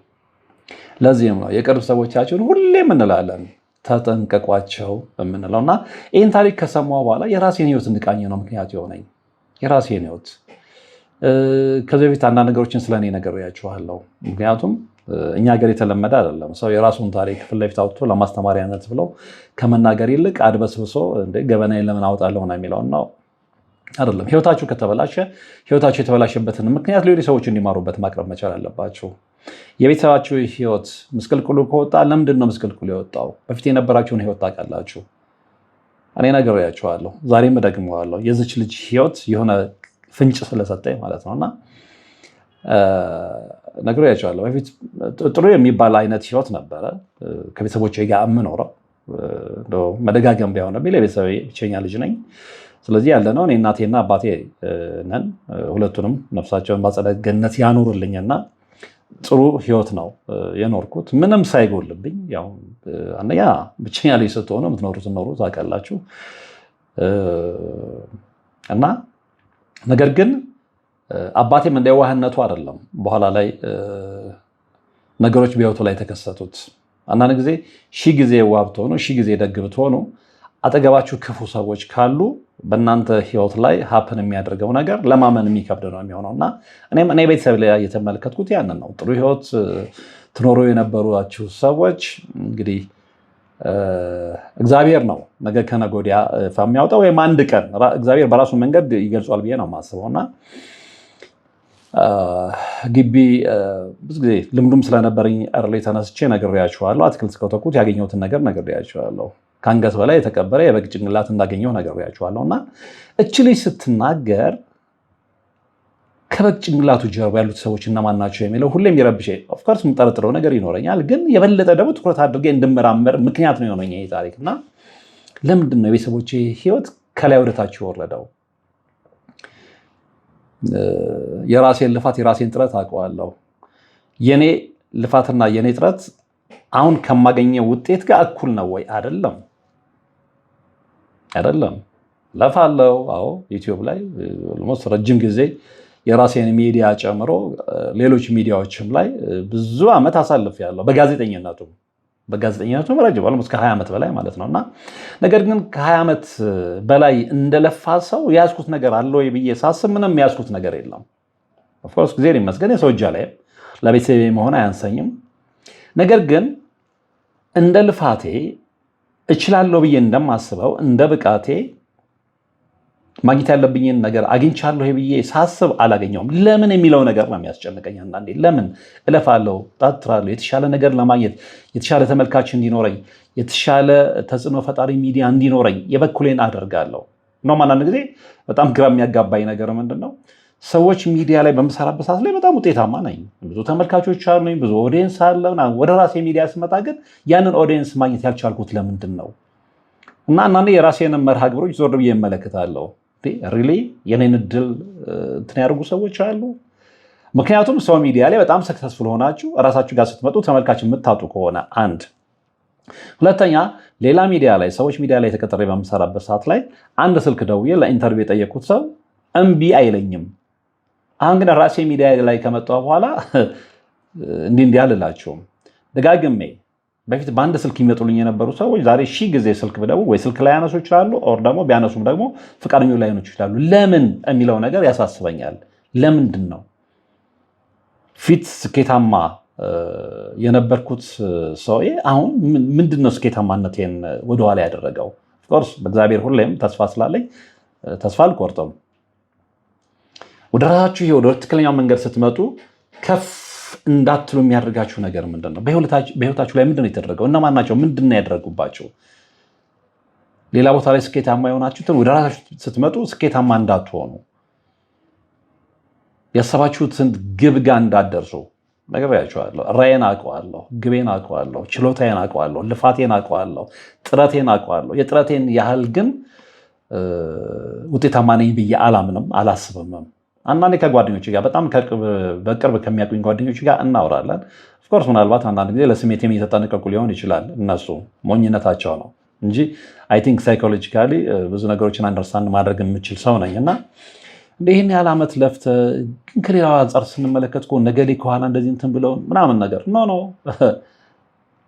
ለዚህም ነው የቅርብ ሰዎቻችሁን ሁሌም እንላለን ተጠንቀቋቸው የምንለው። እና ይህን ታሪክ ከሰማሁ በኋላ የራሴን ህይወት እንድቃኝ ነው ምክንያት የሆነኝ። የራሴን ህይወት ከዚህ በፊት አንዳንድ ነገሮችን ስለኔ ነግሬያችኋለሁ። ምክንያቱም እኛ ሀገር የተለመደ አይደለም ሰው የራሱን ታሪክ ፊት ለፊት አውጥቶ ለማስተማሪያነት ብለው ከመናገር ይልቅ አድበስብሶ ገበናዬን ለምን አወጣለሁ ነው የሚለው ነው አይደለም። ህይወታችሁ ከተበላሸ ህይወታችሁ የተበላሸበትን ምክንያት ሌሎች ሰዎች እንዲማሩበት ማቅረብ መቻል አለባችሁ። የቤተሰባችሁ ህይወት ምስቅልቅሉ ከወጣ ለምንድን ነው ምስቅልቅሉ የወጣው? በፊት የነበራችሁን ህይወት ታውቃላችሁ። እኔ ነግሬያችኋለሁ፣ ዛሬም እደግመዋለሁ። የዚች ልጅ ህይወት የሆነ ፍንጭ ስለሰጠኝ ማለት ነውና ነግሬያችኋለሁ። በፊት ጥሩ የሚባል አይነት ህይወት ነበረ ከቤተሰቦቼ ጋር የምኖረው። መደጋገም ቢሆንብኝ ለቤተሰብ ብቸኛ ልጅ ነኝ። ስለዚህ ያለነው እኔ እናቴና አባቴ ነን። ሁለቱንም ነፍሳቸውን በአጸደ ገነት ያኑርልኝና ጥሩ ህይወት ነው የኖርኩት ምንም ሳይጎልብኝ። ያው አንደኛ ብቸኛ ልጅ ስትሆኑ የምትኖሩት ኖሩ ታውቃላችሁ። እና ነገር ግን አባቴም እንደ የዋህነቱ አይደለም በኋላ ላይ ነገሮች በህይወቱ ላይ ተከሰቱት። አንዳንድ ጊዜ 1000 ጊዜ የዋህ ብትሆኑ 1000 ጊዜ ደግ ብትሆኑ አጠገባችሁ ክፉ ሰዎች ካሉ በእናንተ ህይወት ላይ ሀፕን የሚያደርገው ነገር ለማመን የሚከብድ ነው የሚሆነው። እና እኔ ቤተሰብ ላይ የተመለከትኩት ያንን ነው። ጥሩ ህይወት ትኖሩ የነበሯችሁ ሰዎች እንግዲህ እግዚአብሔር ነው ነገ ከነገ ወዲያ የሚያወጣው፣ ወይም አንድ ቀን እግዚአብሔር በራሱ መንገድ ይገልጿል ብዬ ነው የማስበው። እና ግቢ ብዙ ጊዜ ልምዱም ስለነበረኝ እርሌ ተነስቼ ነግሬያችኋለሁ። አትክልት ከተኩት ያገኘሁትን ነገር ነግሬያችኋለሁ። ከአንገት በላይ የተቀበረ የበግ ጭንቅላት እንዳገኘሁ ነግሬያችኋለሁ። እና እች ልጅ ስትናገር ከበግ ጭንቅላቱ ጀርባ ያሉት ሰዎች እነማን ናቸው የሚለው ሁሌም ይረብሼ። ኦፍኮርስ የምጠረጥረው ነገር ይኖረኛል፣ ግን የበለጠ ደግሞ ትኩረት አድርጌ እንድመራመር ምክንያት ነው የሆነኝ ይሄ ታሪክ። እና ለምንድን ነው የቤተሰቦቼ ህይወት ከላይ ወደታች የወረደው? የራሴን ልፋት የራሴን ጥረት አውቀዋለሁ። የኔ ልፋትና የኔ ጥረት አሁን ከማገኘው ውጤት ጋር እኩል ነው ወይ? አይደለም። ለፋለው። አዎ ዩቲዩብ ላይ ኦልሞስት ረጅም ጊዜ የራሴን ሚዲያ ጨምሮ ሌሎች ሚዲያዎችም ላይ ብዙ ዓመት አሳልፌያለሁ። በጋዜጠኝነቱ በጋዜጠኝነቱ ረጅም ኦልሞስት ከ20 ዓመት በላይ ማለት ነውና ነገር ግን ከ20 ዓመት በላይ እንደለፋ ሰው የያዝኩት ነገር አለ ወይ ብዬ ሳስብ ምንም የያዝኩት ነገር የለም። ኦፍኮርስ ጊዜ ይመስገን የሰው እጅ ላይ ለቤተሰቤ መሆን አያንሰኝም። ነገር ግን እንደ ልፋቴ እችላለሁ ብዬ እንደማስበው እንደ ብቃቴ ማግኘት ያለብኝን ነገር አግኝቻለሁ ብዬ ሳስብ አላገኘውም። ለምን የሚለው ነገር ነው የሚያስጨንቀኝ አንዳንዴ። ለምን እለፋለሁ፣ ጣጥራለሁ የተሻለ ነገር ለማግኘት፣ የተሻለ ተመልካች እንዲኖረኝ፣ የተሻለ ተጽዕኖ ፈጣሪ ሚዲያ እንዲኖረኝ የበኩሌን አደርጋለሁ ነው። አንዳንድ ጊዜ በጣም ግራ የሚያጋባኝ ነገር ምንድነው? ሰዎች ሚዲያ ላይ በምሰራበት ሰዓት ላይ በጣም ውጤታማ ነኝ፣ ብዙ ተመልካቾች አሉኝ፣ ብዙ ኦዲየንስ አለ። ወደ ራሴ ሚዲያ ስመጣ ግን ያንን ኦዲየንስ ማግኘት ያልቻልኩት ለምንድን ነው? እና አንዳንዴ የራሴን መርሃ ግብሮች ዞር ብዬ እመለከታለሁ። ሪሊ የኔን እድል እንትን ያደርጉ ሰዎች አሉ። ምክንያቱም ሰው ሚዲያ ላይ በጣም ሰክሰስፉል ሆናችሁ እራሳችሁ ጋር ስትመጡ ተመልካች የምታጡ ከሆነ አንድ፣ ሁለተኛ ሌላ ሚዲያ ላይ ሰዎች ሚዲያ ላይ ተቀጥሬ በምሰራበት ሰዓት ላይ አንድ ስልክ ደውዬ ለኢንተርቪው የጠየኩት ሰው እምቢ አይለኝም። አሁን ግን ራሴ ሚዲያ ላይ ከመጣሁ በኋላ እንዲህ አልላቸውም። ደጋግሜ በፊት በአንድ ስልክ ይመጡልኝ የነበሩ ሰዎች ዛሬ 1000 ጊዜ ስልክ ብደውል ወይ ስልክ ላይ ያነሱ ይችላሉ፣ ኦር ደግሞ ቢያነሱም ደግሞ ፈቃደኞች ላይሆኑ ይችላሉ። ለምን የሚለው ነገር ያሳስበኛል። ለምንድን ነው ፊት ስኬታማ የነበርኩት ሰው አሁን ምንድነው ስኬታማነቴን ወደኋላ ያደረገው? ኦፍኮርስ በእግዚአብሔር ሁሌም ተስፋ ስላለኝ ተስፋ አልቆርጥም። ወደ ራሳችሁ ወደ ትክክለኛው መንገድ ስትመጡ ከፍ እንዳትሉ የሚያደርጋችሁ ነገር ምንድን ነው? በህይወታችሁ ላይ ምንድን ነው የተደረገው? እነማን ናቸው? ምንድን ነው ያደረጉባቸው? ሌላ ቦታ ላይ ስኬታማ የሆናችሁትን ወደ ራሳችሁ ስትመጡ ስኬታማ እንዳትሆኑ፣ ያሰባችሁትን ግብ ጋር እንዳትደርሱ ነግሬያችኋለሁ። ራዕይን አውቀዋለሁ፣ ግቤን አውቀዋለሁ፣ ችሎታዬን አውቀዋለሁ፣ ልፋቴን አውቀዋለሁ፣ ጥረቴን አውቀዋለሁ። የጥረቴን ያህል ግን ውጤታማ ነኝ ብዬ አላምንም፣ አላስብምም። አንዳንዴ ከጓደኞች ጋር በጣም በቅርብ ከሚያውቁኝ ጓደኞች ጋር እናወራለን። ኦፍኮርስ ምናልባት አንዳንድ ጊዜ ለስሜት የተጠነቀቁ ሊሆን ይችላል። እነሱ ሞኝነታቸው ነው እንጂ አይ ቲንክ ሳይኮሎጂካሊ ብዙ ነገሮችን አንደርስታንድ ማድረግ የምችል ሰው ነኝ እና ይህን ያህል ዓመት ለፍተህ ግን ከሌላው አንጻር ስንመለከት ነገሌ ከኋላ እንደዚህ እንትን ብለው ምናምን ነገር ኖ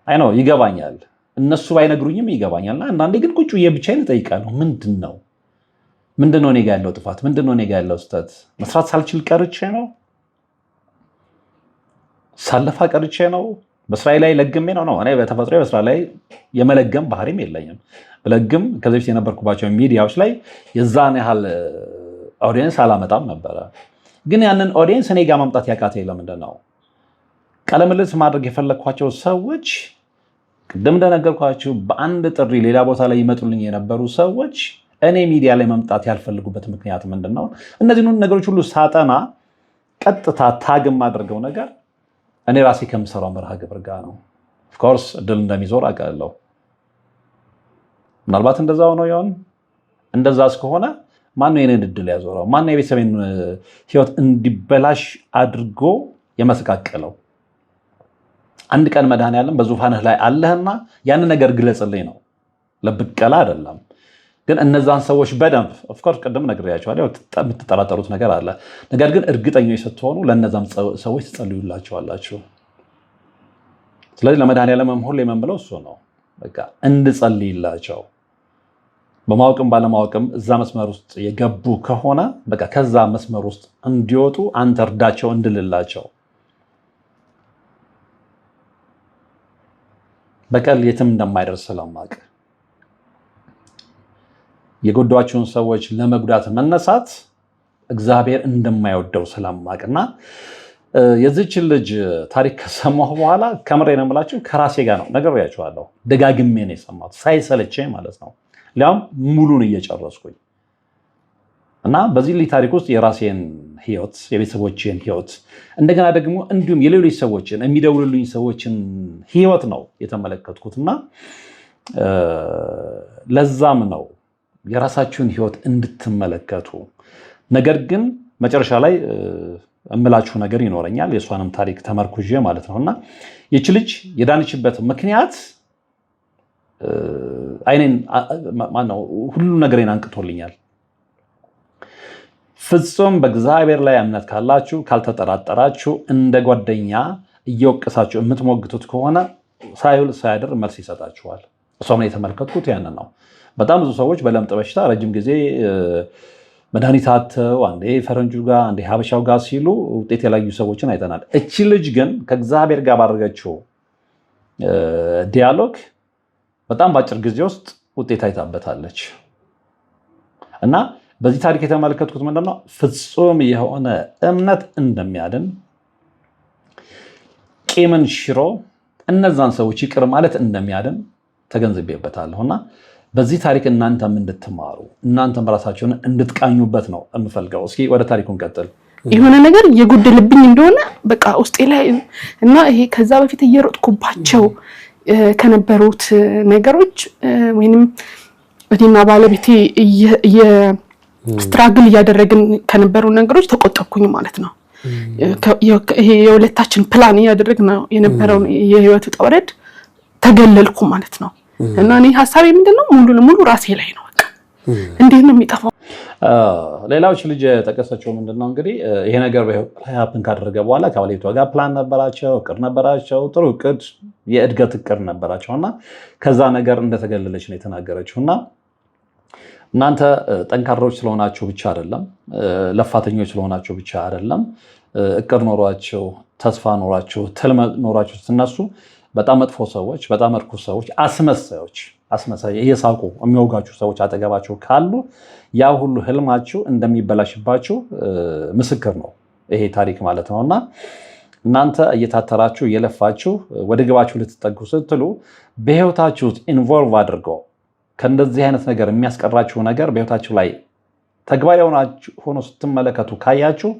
አይ ነው ይገባኛል። እነሱ ባይነግሩኝም ይገባኛል። እና አንዳንዴ ግን ቁጭ ብዬ ብቻዬን እጠይቃለሁ። ምንድነው እኔ ጋ ያለው ጥፋት? ምንድነው እኔ ጋ ያለው ስህተት? መስራት ሳልችል ቀርቼ ነው? ሳለፋ ቀርቼ ነው? በስራዬ ላይ ለግሜ ነው? እኔ በተፈጥሮ በስራ ላይ የመለገም ባህሪም የለኝም። ብለግም ከዚህ በፊት የነበርኩባቸው ሚዲያዎች ላይ የዛን ያህል ኦዲየንስ አላመጣም ነበረ። ግን ያንን ኦዲየንስ እኔ ጋር ማምጣት ያቃተኝ ለምንድን ነው? ቃለምልልስ ማድረግ የፈለግኳቸው ሰዎች ቅድም እንደነገርኳችሁ በአንድ ጥሪ ሌላ ቦታ ላይ ይመጡልኝ የነበሩ ሰዎች እኔ ሚዲያ ላይ መምጣት ያልፈልጉበት ምክንያት ምንድን ነው? እነዚህን ነገሮች ሁሉ ሳጠና ቀጥታ ታግ የማደርገው ነገር እኔ ራሴ ከምሰራው መርሃ ግብር ጋር ነው። ኦፍኮርስ እድል እንደሚዞር አውቃለሁ። ምናልባት እንደዛ ሆኖ ይሆን? እንደዛ እስከሆነ ማነው የኔን እድል ያዞረው? ማነው የቤተሰቤን ህይወት እንዲበላሽ አድርጎ የመስቃቀለው? አንድ ቀን መድኃኔዓለም በዙፋንህ ላይ አለህና ያንን ነገር ግለጽልኝ ነው፣ ለብቀላ አይደለም። ግን እነዛን ሰዎች በደንብ ኦፍኮርስ ቅድም ነግሬያቸዋለሁ፣ የምትጠራጠሩት ነገር አለ። ነገር ግን እርግጠኞች ስትሆኑ ለእነዛም ሰዎች ትጸልዩላቸዋላችሁ። ስለዚህ ለመድኃኔዓለም ሁሌ የምንለው እሱ ነው፣ በቃ እንድጸልይላቸው። በማወቅም ባለማወቅም እዛ መስመር ውስጥ የገቡ ከሆነ በቃ ከዛ መስመር ውስጥ እንዲወጡ አንተ እርዳቸው እንድልላቸው። በቀል የትም እንደማይደርስ ስለማቅ የጎዷቸውን ሰዎች ለመጉዳት መነሳት እግዚአብሔር እንደማይወደው ስለማቅና የዚችን ልጅ ታሪክ ከሰማሁ በኋላ ከምሬ ነው የምላችሁ ከራሴ ጋር ነው ነግሬያችኋለሁ። ደጋግሜ ነው የሰማሁት ሳይሰለቸኝ ማለት ነው። ሊያውም ሙሉን እየጨረስኩኝ እና በዚህ ልጅ ታሪክ ውስጥ የራሴን ህይወት፣ የቤተሰቦችን ህይወት እንደገና ደግሞ እንዲሁም የሌሎች ሰዎችን የሚደውሉልኝ ሰዎችን ህይወት ነው የተመለከትኩትና ለዛም ነው የራሳችሁን ህይወት እንድትመለከቱ። ነገር ግን መጨረሻ ላይ እምላችሁ ነገር ይኖረኛል፣ የእሷንም ታሪክ ተመርኩዤ ማለት ነውና ይች ልጅ የዳነችበት ምክንያት አይኔን ማነው ሁሉ ነገሬን አንቅቶልኛል። ፍጹም በእግዚአብሔር ላይ እምነት ካላችሁ ካልተጠራጠራችሁ እንደ ጓደኛ እየወቀሳችሁ የምትሞግቱት ከሆነ ሳይውል ሳያድር መልስ ይሰጣችኋል። እሷም ላይ የተመለከትኩት ያንን ነው። በጣም ብዙ ሰዎች በለምጥ በሽታ ረጅም ጊዜ መድኃኒት አጥተው አንዴ ፈረንጁ ጋር አንዴ ሀበሻው ጋር ሲሉ ውጤት የላዩ ሰዎችን አይተናል። እቺ ልጅ ግን ከእግዚአብሔር ጋር ባደረገችው ዲያሎግ በጣም በአጭር ጊዜ ውስጥ ውጤት አይታበታለች። እና በዚህ ታሪክ የተመለከትኩት ምንድነው ፍጹም የሆነ እምነት እንደሚያድን ቂምን ሽሮ እነዛን ሰዎች ይቅር ማለት እንደሚያድን ተገንዝቤበታለሁ። እና በዚህ ታሪክ እናንተም እንድትማሩ እናንተም ራሳችሁን እንድትቃኙበት ነው የምፈልገው። እስኪ ወደ ታሪኩን ቀጥል። የሆነ ነገር የጎደለብኝ እንደሆነ በቃ ውስጤ ላይ እና ይሄ ከዛ በፊት እየሮጥኩባቸው ከነበሩት ነገሮች ወይንም እኔና ባለቤቴ ስትራግል እያደረግን ከነበሩ ነገሮች ተቆጠብኩኝ ማለት ነው። ይሄ የሁለታችን ፕላን እያደረግን ነው የነበረውን የህይወት ውጣ ውረድ ተገለልኩ ማለት ነው። እና እኔ ሐሳቤ ምንድነው ሙሉ ለሙሉ ራሴ ላይ ነው። በቃ እንዴት ነው የሚጠፋው? ሌላዎች ልጅ ጠቀሰችው ምንድነው እንግዲህ ይሄ ነገር ሃፕን ካደረገ በኋላ ከባለቤቷ ጋር ፕላን ነበራቸው፣ እቅድ ነበራቸው፣ ጥሩ እቅድ፣ የእድገት እቅድ ነበራቸውና ከዛ ነገር እንደተገለለች ነው የተናገረችው። እና እናንተ ጠንካሮች ስለሆናችሁ ብቻ አይደለም፣ ለፋተኞች ስለሆናችሁ ብቻ አይደለም፣ እቅድ ኖሯችሁ፣ ተስፋ ኖሯችሁ፣ ትልም ኖሯችሁ ስትነሱ በጣም መጥፎ ሰዎች፣ በጣም እርኩስ ሰዎች፣ አስመሳይ እየሳቁ የሚወጋችሁ ሰዎች አጠገባችሁ ካሉ ያ ሁሉ ህልማችሁ እንደሚበላሽባችሁ ምስክር ነው ይሄ ታሪክ ማለት ነው። እና እናንተ እየታተራችሁ እየለፋችሁ ወደ ግባችሁ ልትጠጉ ስትሉ በህይወታችሁ ኢንቮልቭ አድርገው ከእንደዚህ አይነት ነገር የሚያስቀራችሁ ነገር በህይወታችሁ ላይ ተግባራዊ ሆኖ ስትመለከቱ ካያችሁ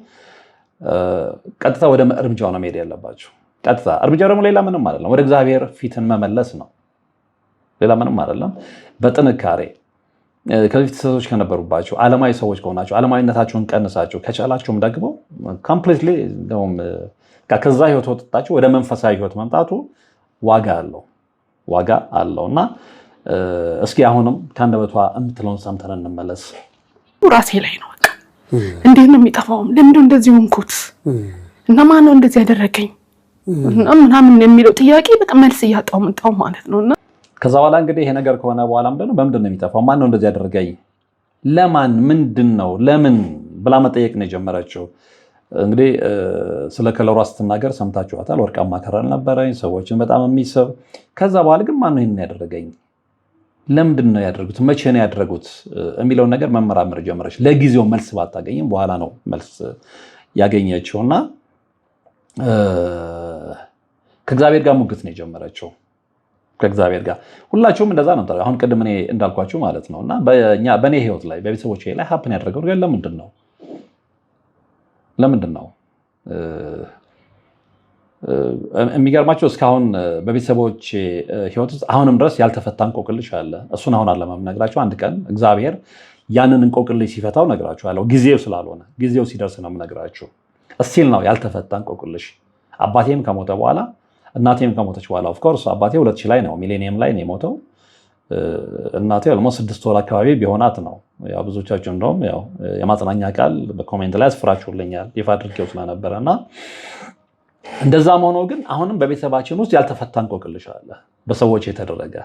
ቀጥታ ወደ እርምጃው ነው መሄድ ያለባችሁ። ቀጥታ እርምጃው ደግሞ ሌላ ምንም አይደለም፣ ወደ እግዚአብሔር ፊትን መመለስ ነው። ሌላ ምንም አይደለም። በጥንካሬ ከዚህ ሰዎች ከነበሩባችሁ ዓለማዊ ሰዎች ከሆናችሁ ዓለማዊነታችሁን ቀንሳችሁ ከቻላችሁም ደግሞ ኮምፕሊትሊ ከዛ ህይወት ወጥታችሁ ወደ መንፈሳዊ ህይወት መምጣቱ ዋጋ አለው። እና እስኪ አሁንም ከአንደበቷ የምትለውን ሰምተን እንመለስ። ራሴ ላይ ነው በቃ እንዴት ነው የሚጠፋው? ለምንድን እንደዚህ ሆንኩት? እና ማን ነው እንደዚህ ያደረገኝ? ምናምን የሚለው ጥያቄ በቃ መልስ እያጣው መጣው ማለት ነው። እና ከዛ በኋላ እንግዲህ ይሄ ነገር ከሆነ በኋላ በምንድን ነው የሚጠፋው? ማን ነው እንደዚህ ያደረገኝ? ለማን? ምንድን ነው? ለምን ብላ መጠየቅ ነው የጀመረችው። እንግዲህ ስለ ከለሯ ስትናገር ሰምታችኋታል። ወርቃማ ከለር ነበረኝ፣ ሰዎችን በጣም የሚስብ። ከዛ በኋላ ግን ማን ነው ይሄን ያደረገኝ? ለምንድን ነው ያደረጉት? መቼ ነው ያደረጉት? የሚለውን ነገር መመራመር ጀመረች። ለጊዜው መልስ ባታገኝም በኋላ ነው መልስ ያገኘችውና ከእግዚአብሔር ጋር ሙግት ነው የጀመረችው። ከእግዚአብሔር ጋር ሁላችሁም እንደዛ ነው። አሁን ቅድም እኔ እንዳልኳችሁ ማለት ነው። እና በእኔ ህይወት ላይ በቤተሰቦቼ ላይ ሀፕን ያደረገው ነገር ለምንድን ነው? የሚገርማቸው እስካሁን በቤተሰቦች ህይወት ውስጥ አሁንም ድረስ ያልተፈታ እንቆቅልሽ አለ። እሱን አሁን አለመነግራችሁ፣ አንድ ቀን እግዚአብሔር ያንን እንቆቅልሽ ሲፈታው ነግራችኋለሁ። ጊዜው ስላልሆነ ጊዜው ሲደርስ ነው የምነግራችሁ። እስቲል ነው ያልተፈታ እንቆቅልሽ። አባቴም ከሞተ በኋላ እናቴም ከሞተች በኋላ ኦፍኮርስ አባቴ 2000 ላይ ነው ሚሌኒየም ላይ ነው የሞተው። እናቴ ኦልሞስት 6 ወር አካባቢ ቢሆናት ነው። ያው ብዙዎቻችሁ እንደውም ያው የማጽናኛ ቃል በኮሜንት ላይ አስፍራችሁልኛል ይፋ አድርጌው ስለነበረና እንደዛም ሆኖ ግን አሁንም በቤተሰባችን ውስጥ ያልተፈታ እንቆቅልሽ አለ በሰዎች የተደረገ።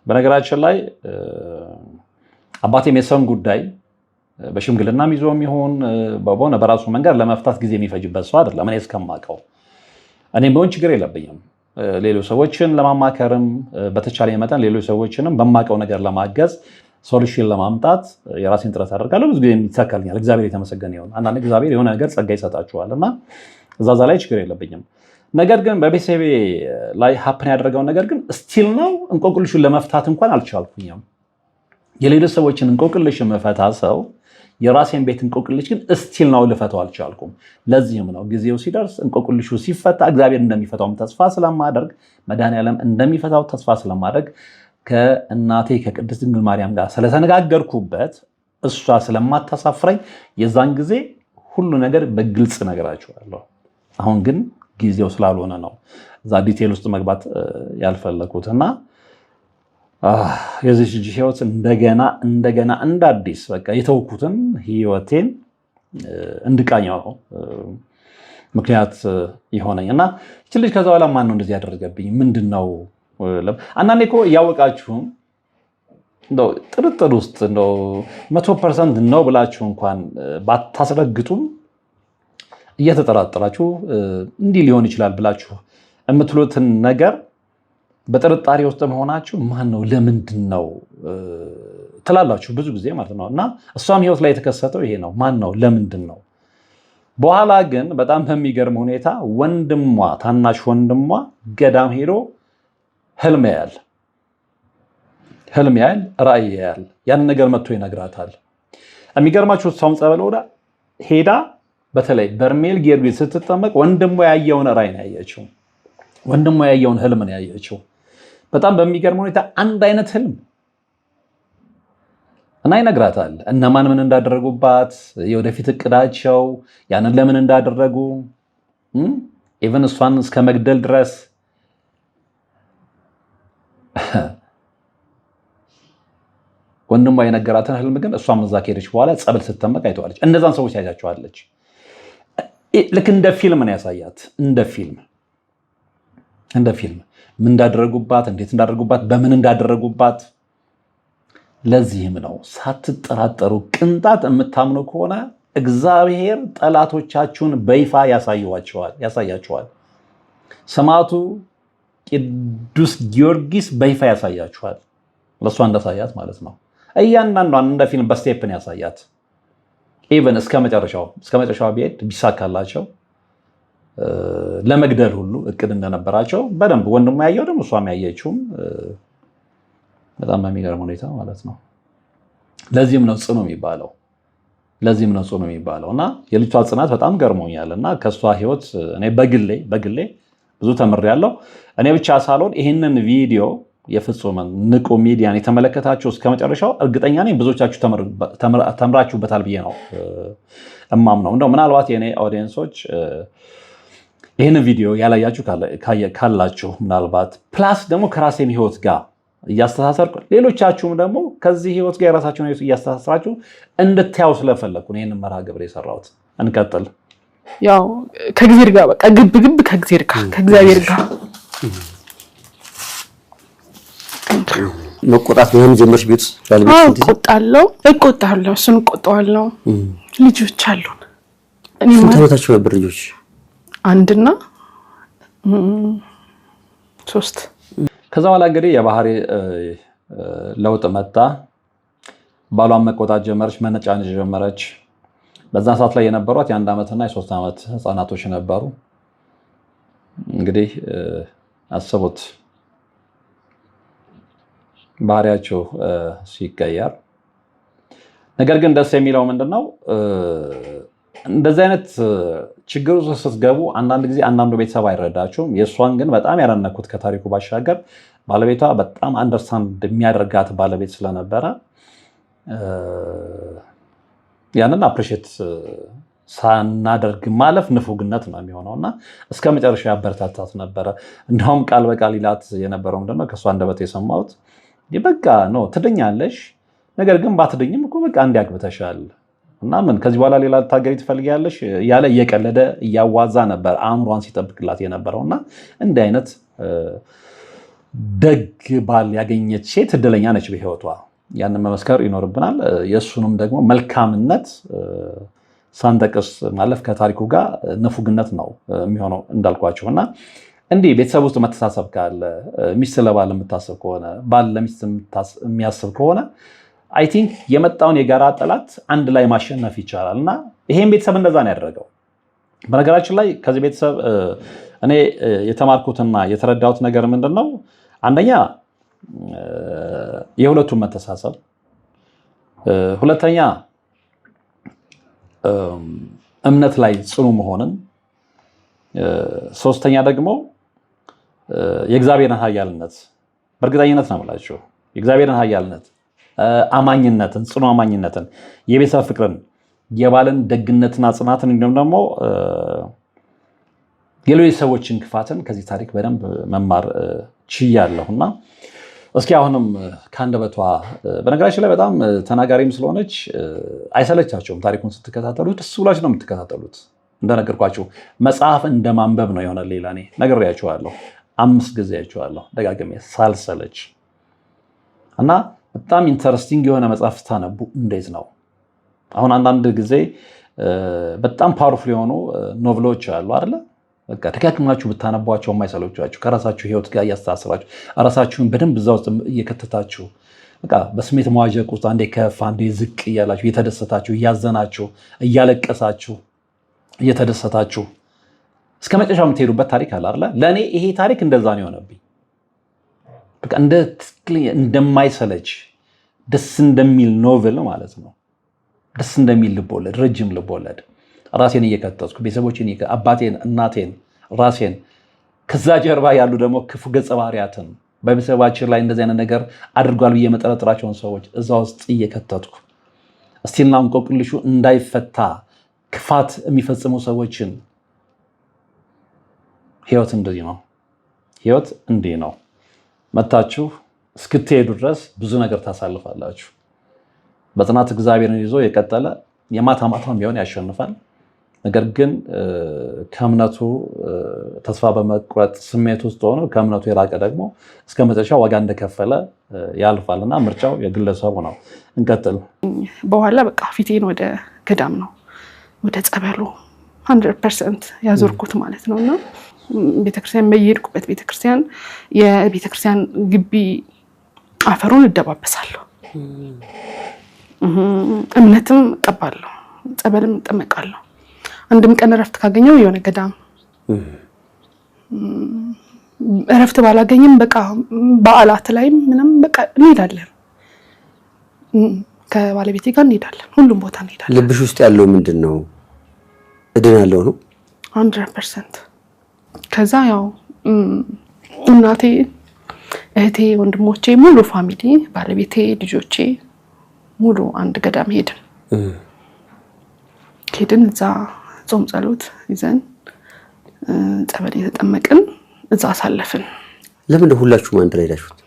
በነገራችን ላይ አባቴም የሰውን ጉዳይ በሽምግልናም ይዞም ይሁን በሆነ በራሱ መንገድ ለመፍታት ጊዜ የሚፈጅበት ሰው አይደለም። እኔ እስከማውቀው እኔም ቢሆን ችግር የለብኝም። ሌሎች ሰዎችን ለማማከርም በተቻለ መጠን ሌሎች ሰዎችንም በማውቀው ነገር ለማገዝ ሶሉሽን ለማምጣት የራሴን ጥረት አደርጋለሁ። ብዙ ጊዜ ይሳካልኛል። እግዚአብሔር የተመሰገነ ይሁን። አንዳንድ እግዚአብሔር የሆነ ነገር ጸጋ ይሰጣችኋል እና እዛዛ ላይ ችግር የለብኝም። ነገር ግን በቤተሰቤ ላይ ሀፕን ያደረገውን ነገር ግን ስቲል ነው እንቆቅልሹን ለመፍታት እንኳን አልቻልኩኝም። የሌሎች ሰዎችን እንቆቅልሽ የምፈታ ሰው የራሴን ቤት እንቆቅልሽ ግን ስቲል ነው ልፈታው አልቻልኩም። ለዚህም ነው ጊዜው ሲደርስ እንቆቅልሹ ሲፈታ እግዚአብሔር እንደሚፈታውም ተስፋ ስለማደርግ መድኃኔዓለም እንደሚፈታው ተስፋ ስለማደርግ ከእናቴ ከቅድስት ድንግል ማርያም ጋር ስለተነጋገርኩበት እሷ ስለማታሳፍረኝ የዛን ጊዜ ሁሉ ነገር በግልጽ ነገራችኋለሁ። አሁን ግን ጊዜው ስላልሆነ ነው እዛ ዲቴል ውስጥ መግባት ያልፈለኩትና የዚህ ልጅ ህይወት እንደገና እንደ አዲስ በቃ የተውኩትን ህይወቴን እንድቃኘው ምክንያት ይሆነኝ እና ይች ልጅ ከዛ በኋላ ማን ነው እንደዚህ ያደረገብኝ ምንድነው? አንዳንዴ እኮ እያወቃችሁም እንደው ጥርጥር ውስጥ እንደው 100% ነው ብላችሁ እንኳን ባታስረግጡም እየተጠራጠራችሁ እንዲህ ሊሆን ይችላል ብላችሁ የምትሉትን ነገር በጥርጣሬ ውስጥ መሆናችሁ ማን ነው ለምንድን ነው ትላላችሁ ብዙ ጊዜ ማለት ነው። እና እሷም ህይወት ላይ የተከሰተው ይሄ ነው። ማን ነው ለምንድን ነው? በኋላ ግን በጣም በሚገርም ሁኔታ ወንድሟ ታናሽ ወንድሟ ገዳም ሄዶ ህልም ያያል፣ ራእይ ያያል። ያን ነገር መጥቶ ይነግራታል። የሚገርማችሁ እሷም ጸበል ወዳ ሄዳ በተለይ በርሜል ጊዮርጊስ ስትጠመቅ ወንድሟ ያየውን ራእይ ነው ያየችው። ወንድሟ ያየውን ህልም ነው ያየችው። በጣም በሚገርም ሁኔታ አንድ አይነት ህልም እና ይነግራታል። እነማን ምን እንዳደረጉባት፣ የወደፊት እቅዳቸው፣ ያንን ለምን እንዳደረጉ ኢቨን እሷን እስከ መግደል ድረስ ወንድሟ የነገራትን ህልም ግን እሷም እዛ ከሄደች በኋላ ጸበል ስትጠመቅ አይተዋለች። እነዛን ሰዎች ያያቸዋለች። ልክ እንደ ፊልም ነው ያሳያት። እንደ ፊልም ምን እንዳደረጉባት፣ እንዴት እንዳደረጉባት፣ በምን እንዳደረጉባት። ለዚህም ነው ሳትጠራጠሩ ቅንጣት የምታምኑ ከሆነ እግዚአብሔር ጠላቶቻችሁን በይፋ ያሳያቸዋል። ሰማዕቱ ቅዱስ ጊዮርጊስ በይፋ ያሳያችኋል። ለእሷ እንዳሳያት ማለት ነው። እያንዳንዷን እንደ ፊልም በስቴፕን ያሳያት። ኢቨን እስከ መጨረሻው ቢሄድ ቢሳካላቸው ለመግደል ሁሉ እቅድ እንደነበራቸው በደንብ ወንድሟ ያየው ደግሞ እሷም ያየችውም በጣም በሚገርም ሁኔታ ማለት ነው። ለዚህም ነው ጽኑ የሚባለው እና የልጅቷ ጽናት በጣም ገርሞኛል። እና ከእሷ ህይወት እኔ በግሌ ብዙ ተምሬያለሁ። እኔ ብቻ ሳልሆን ይህንን ቪዲዮ የፍጹምን ንቁ ሚዲያን የተመለከታችሁ እስከ መጨረሻው እርግጠኛ ነኝ ብዙዎቻችሁ ተምራችሁበታል ብዬ ነው እማምነው። እንደው ምናልባት የኔ ኦዲየንሶች ይህንን ቪዲዮ ያላያችሁ ካላችሁ ምናልባት ፕላስ ደግሞ ከራሴም ህይወት ጋር እያስተሳሰርኩ ሌሎቻችሁም ደግሞ ከዚህ ህይወት ጋር የራሳችሁን ህይወት እያስተሳሰራችሁ እንድታዩ ስለፈለኩ ይህንን መርሃ ግብር የሰራሁት። እንቀጥል። ያው ከእግዚአብሔር ጋር በቃ ግብ ከእግዚአብሔር ጋር መቆጣት ነው ጀመርሽ? ቤት እቆጣለሁ፣ እሱን እቆጣዋለሁ። ልጆች አሉን። ስንት ዓመታቸው ነበር ልጆች? 1 እና 3። ከዛ በኋላ እንግዲህ የባህሪ ለውጥ መጣ። ባሏን መቆጣት ጀመረች፣ መነጫነጭ ጀመረች። በዛ ሰዓት ላይ የነበሯት የ1 ዓመትና የ3 ዓመት ህፃናቶች ነበሩ። እንግዲህ አስቡት ባህሪያቸው ሲቀየር። ነገር ግን ደስ የሚለው ምንድነው እንደዚህ አይነት ችግር ውስጥ ስትገቡ አንዳንድ ጊዜ አንዳንዱ ቤተሰብ አይረዳችሁም። የእሷን ግን በጣም ያደነኩት ከታሪኩ ባሻገር ባለቤቷ በጣም አንደርስታንድ የሚያደርጋት ባለቤት ስለነበረ ያንን አፕሪሼት ሳናደርግ ማለፍ ንፉግነት ነው የሚሆነው እና እስከ መጨረሻ ያበረታታት ነበረ። እንደውም ቃል በቃል ይላት የነበረው ምንድነው ከእሷ አንደበት የሰማሁት በቃ ነው ትድኛለሽ፣ ነገር ግን ባትድኝም እኮ በቃ እንዲያግብተሻል እና ምን ከዚህ በኋላ ሌላ ልታገቢ ትፈልጊያለሽ ያለ እየቀለደ እያዋዛ ነበር አእምሯን ሲጠብቅላት የነበረው እና እንዲህ አይነት ደግ ባል ያገኘች ሴት እድለኛ ነች በህይወቷ። ያንን መመስከር ይኖርብናል። የእሱንም ደግሞ መልካምነት ሳንጠቅስ ማለፍ ከታሪኩ ጋር ንፉግነት ነው የሚሆነው እንዳልኳችሁ እና እንዲህ ቤተሰብ ውስጥ መተሳሰብ ካለ ሚስት ለባል የምታስብ ከሆነ ባል ለሚስት የሚያስብ ከሆነ አይ ቲንክ የመጣውን የጋራ ጠላት አንድ ላይ ማሸነፍ ይቻላል እና ይሄን ቤተሰብ እንደዛ ነው ያደረገው። በነገራችን ላይ ከዚህ ቤተሰብ እኔ የተማርኩትና የተረዳሁት ነገር ምንድን ነው? አንደኛ የሁለቱም መተሳሰብ፣ ሁለተኛ እምነት ላይ ጽኑ መሆንን፣ ሶስተኛ ደግሞ የእግዚአብሔርን ኃያልነት በእርግጠኝነት ነው የምላችሁ የእግዚአብሔርን ኃያልነት፣ አማኝነትን፣ ጽኑ አማኝነትን፣ የቤተሰብ ፍቅርን፣ የባልን ደግነትና ጽናትን እንዲሁም ደግሞ የሌሎች ሰዎችን ክፋትን ከዚህ ታሪክ በደንብ መማር ችያለሁና እስኪ አሁንም ከአንደበቷ በነገራችን ላይ በጣም ተናጋሪም ስለሆነች አይሰለቻቸውም። ታሪኩን ስትከታተሉት ደስ ብላችሁ ነው የምትከታተሉት። እንደነገርኳችሁ መጽሐፍ እንደማንበብ ነው የሆነ ሌላ እኔ ነግሬያችኋለሁ 5 ጊዜ አይቼዋለሁ ደጋግሜ ሳልሰለች እና በጣም ኢንተረስቲንግ የሆነ መጽሐፍ ስታነቡ እንዴት ነው አሁን አንዳንድ ጊዜ በጣም ፓወርፉል የሆኑ ኖቨሎች አሉ አይደል በቃ ተካክማችሁ ብታነቧቸው የማይሰለቻችሁ ከራሳችሁ ህይወት ጋር ያስተሳስራችሁ ራሳችሁን በደንብ እዛው እየከተታችሁ በቃ በስሜት መዋዠቅ ውስጥ አንዴ ከፍ አንዴ ዝቅ እያላችሁ እየተደሰታችሁ እያዘናችሁ እያለቀሳችሁ እየተደሰታችሁ እስከ መጨረሻው የምትሄዱበት ታሪክ አለ አይደል ለኔ ይሄ ታሪክ እንደዛ ነው የሆነብኝ በቃ እንደማይሰለች ደስ እንደሚል ኖቨል ማለት ነው ደስ እንደሚል ልቦለድ ረጅም ልቦለድ ራሴን እየከተትኩ ቤተሰቦቼን አባቴን እናቴን ራሴን ከዛ ጀርባ ያሉ ደግሞ ክፉ ገጸ ባህሪያትን በቤተሰባችን ላይ እንደዚህ አይነት ነገር አድርጓል ብዬ መጠረጥራቸውን ሰዎች እዛ ውስጥ እየከተትኩ እስቲልና እንቆቅልሹ እንዳይፈታ ክፋት የሚፈጽሙ ሰዎችን ህይወት እንደዚህ ነው ህይወት እንዲህ ነው መታችሁ እስክትሄዱ ድረስ ብዙ ነገር ታሳልፋላችሁ በጽናት እግዚአብሔርን ይዞ የቀጠለ የማታ ማታም ቢሆን ያሸንፋል ነገር ግን ከእምነቱ ተስፋ በመቁረጥ ስሜት ውስጥ ሆኖ ከእምነቱ የራቀ ደግሞ እስከ መጨረሻ ዋጋ እንደከፈለ ያልፋልና ምርጫው የግለሰቡ ነው እንቀጥል በኋላ በቃ ፊቴን ወደ ገዳም ነው ወደ ጸበሉ 100% ያዞርኩት ማለት ነውና ቤተክርስቲያን በየሄድኩበት ቤተክርስቲያን የቤተክርስቲያን ግቢ አፈሩን እደባበሳለሁ እምነትም እቀባለሁ ጸበልም እጠመቃለሁ አንድም ቀን እረፍት ካገኘው የሆነ ገዳም እረፍት ባላገኝም በቃ በዓላት ላይ ምንም በቃ እንሄዳለን ከባለቤቴ ጋር እንሄዳለን ሁሉም ቦታ እንሄዳለን ልብሽ ውስጥ ያለው ምንድነው እድናለሁ ነው 100% ከዛ ያው እናቴ እህቴ ወንድሞቼ ሙሉ ፋሚሊ ባለቤቴ ልጆቼ ሙሉ አንድ ገዳም ሄድን እዛ ጾም ጸሎት ይዘን ጸበል የተጠመቅን እዛ አሳለፍን ለምን ሁላችሁም አንድ ላይ ሄዳችሁት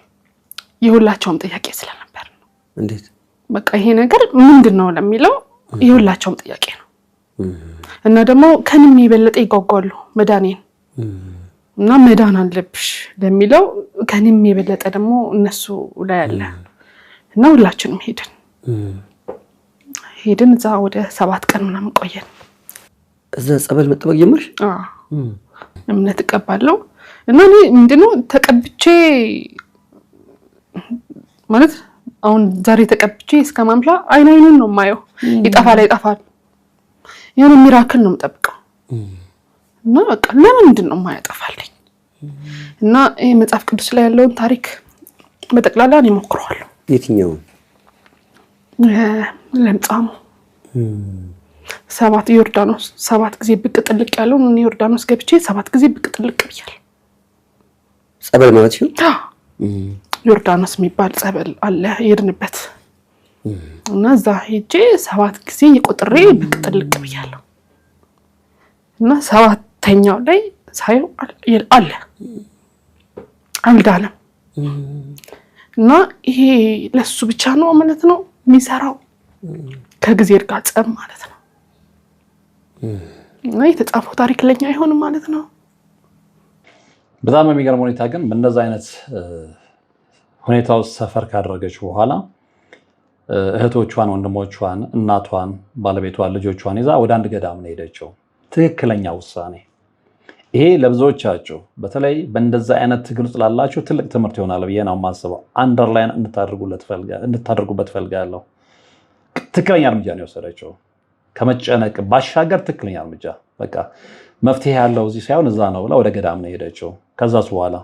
የሁላቸውም ጥያቄ ስለነበር ነው እንዴት በቃ ይሄ ነገር ምንድነው ለሚለው የሁላቸውም ጥያቄ ነው እና ደግሞ ከንም የበለጠ ይጓጓሉ መዳኔን እና መዳን አለብሽ ለሚለው ከንም የበለጠ ደግሞ እነሱ ላይ አለ እና ሁላችንም ሄድን እዛ ወደ 7 ቀን ምናምን ቆየን እዛ ጸበል መጠመቅ ጀመርሽ እምነት እቀባለሁ እና እኔ ምንድነው ተቀብቼ ማለት አሁን ዛሬ ተቀብቼ እስከ ማምሻ አይኑን ነው ማየው ይጣፋል የሆነ ሚራክል ነው የምጠብቀው እና በቃ ለምንድን ነው የማያጠፋልኝ እና ይሄ መጽሐፍ ቅዱስ ላይ ያለውን ታሪክ በጠቅላላ እኔ ሞክረዋለሁ የትኛው ለምጻሙ 7 ዮርዳኖስ 7 ጊዜ ብቅ ጥልቅ ያለው እኔ ዮርዳኖስ ገብቼ 7 ጊዜ ብቅ ጥልቅ ብያለሁ ጸበል ማለት ነው ዮርዳኖስ የሚባል ጸበል አለ የሄድንበት እና እዛ ሄጄ 7 ጊዜ የቆጥሬ ብቅ ጥልቅ ብያለሁ እና 7ኛው ላይ ሳይው አለ አልዳለም እና ይሄ ለሱ ብቻ ነው ማለት ነው የሚሰራው ከጊዜ ጋር ጸብ ማለት ነው እና የተጻፈው ታሪክ ለኛ አይሆንም ማለት ነው በጣም የሚገርም ሁኔታ ግን በእንደዛ አይነት ሁኔታው ሰፈር ካደረገች በኋላ እህቶቿን ወንድሞቿን እናቷን ባለቤቷን ልጆቿን ይዛ ወደ አንድ ገዳም ነው ሄደችው ትክክለኛ ውሳኔ ይሄ ለብዙዎቻችሁ በተለይ በእንደዛ አይነት ትግል ውስጥ ላላችሁ ትልቅ ትምህርት ይሆናል ብዬ ነው የማስበው አንደርላይን እንድታደርጉበት ፈልጋለሁ ትክክለኛ እርምጃ ነው የወሰደችው ከመጨነቅ ባሻገር ትክክለኛ እርምጃ በቃ መፍትሄ ያለው እዚህ ሳይሆን እዛ ነው ብላ ወደ ገዳም ነው ሄደችው ከዛስ በኋላ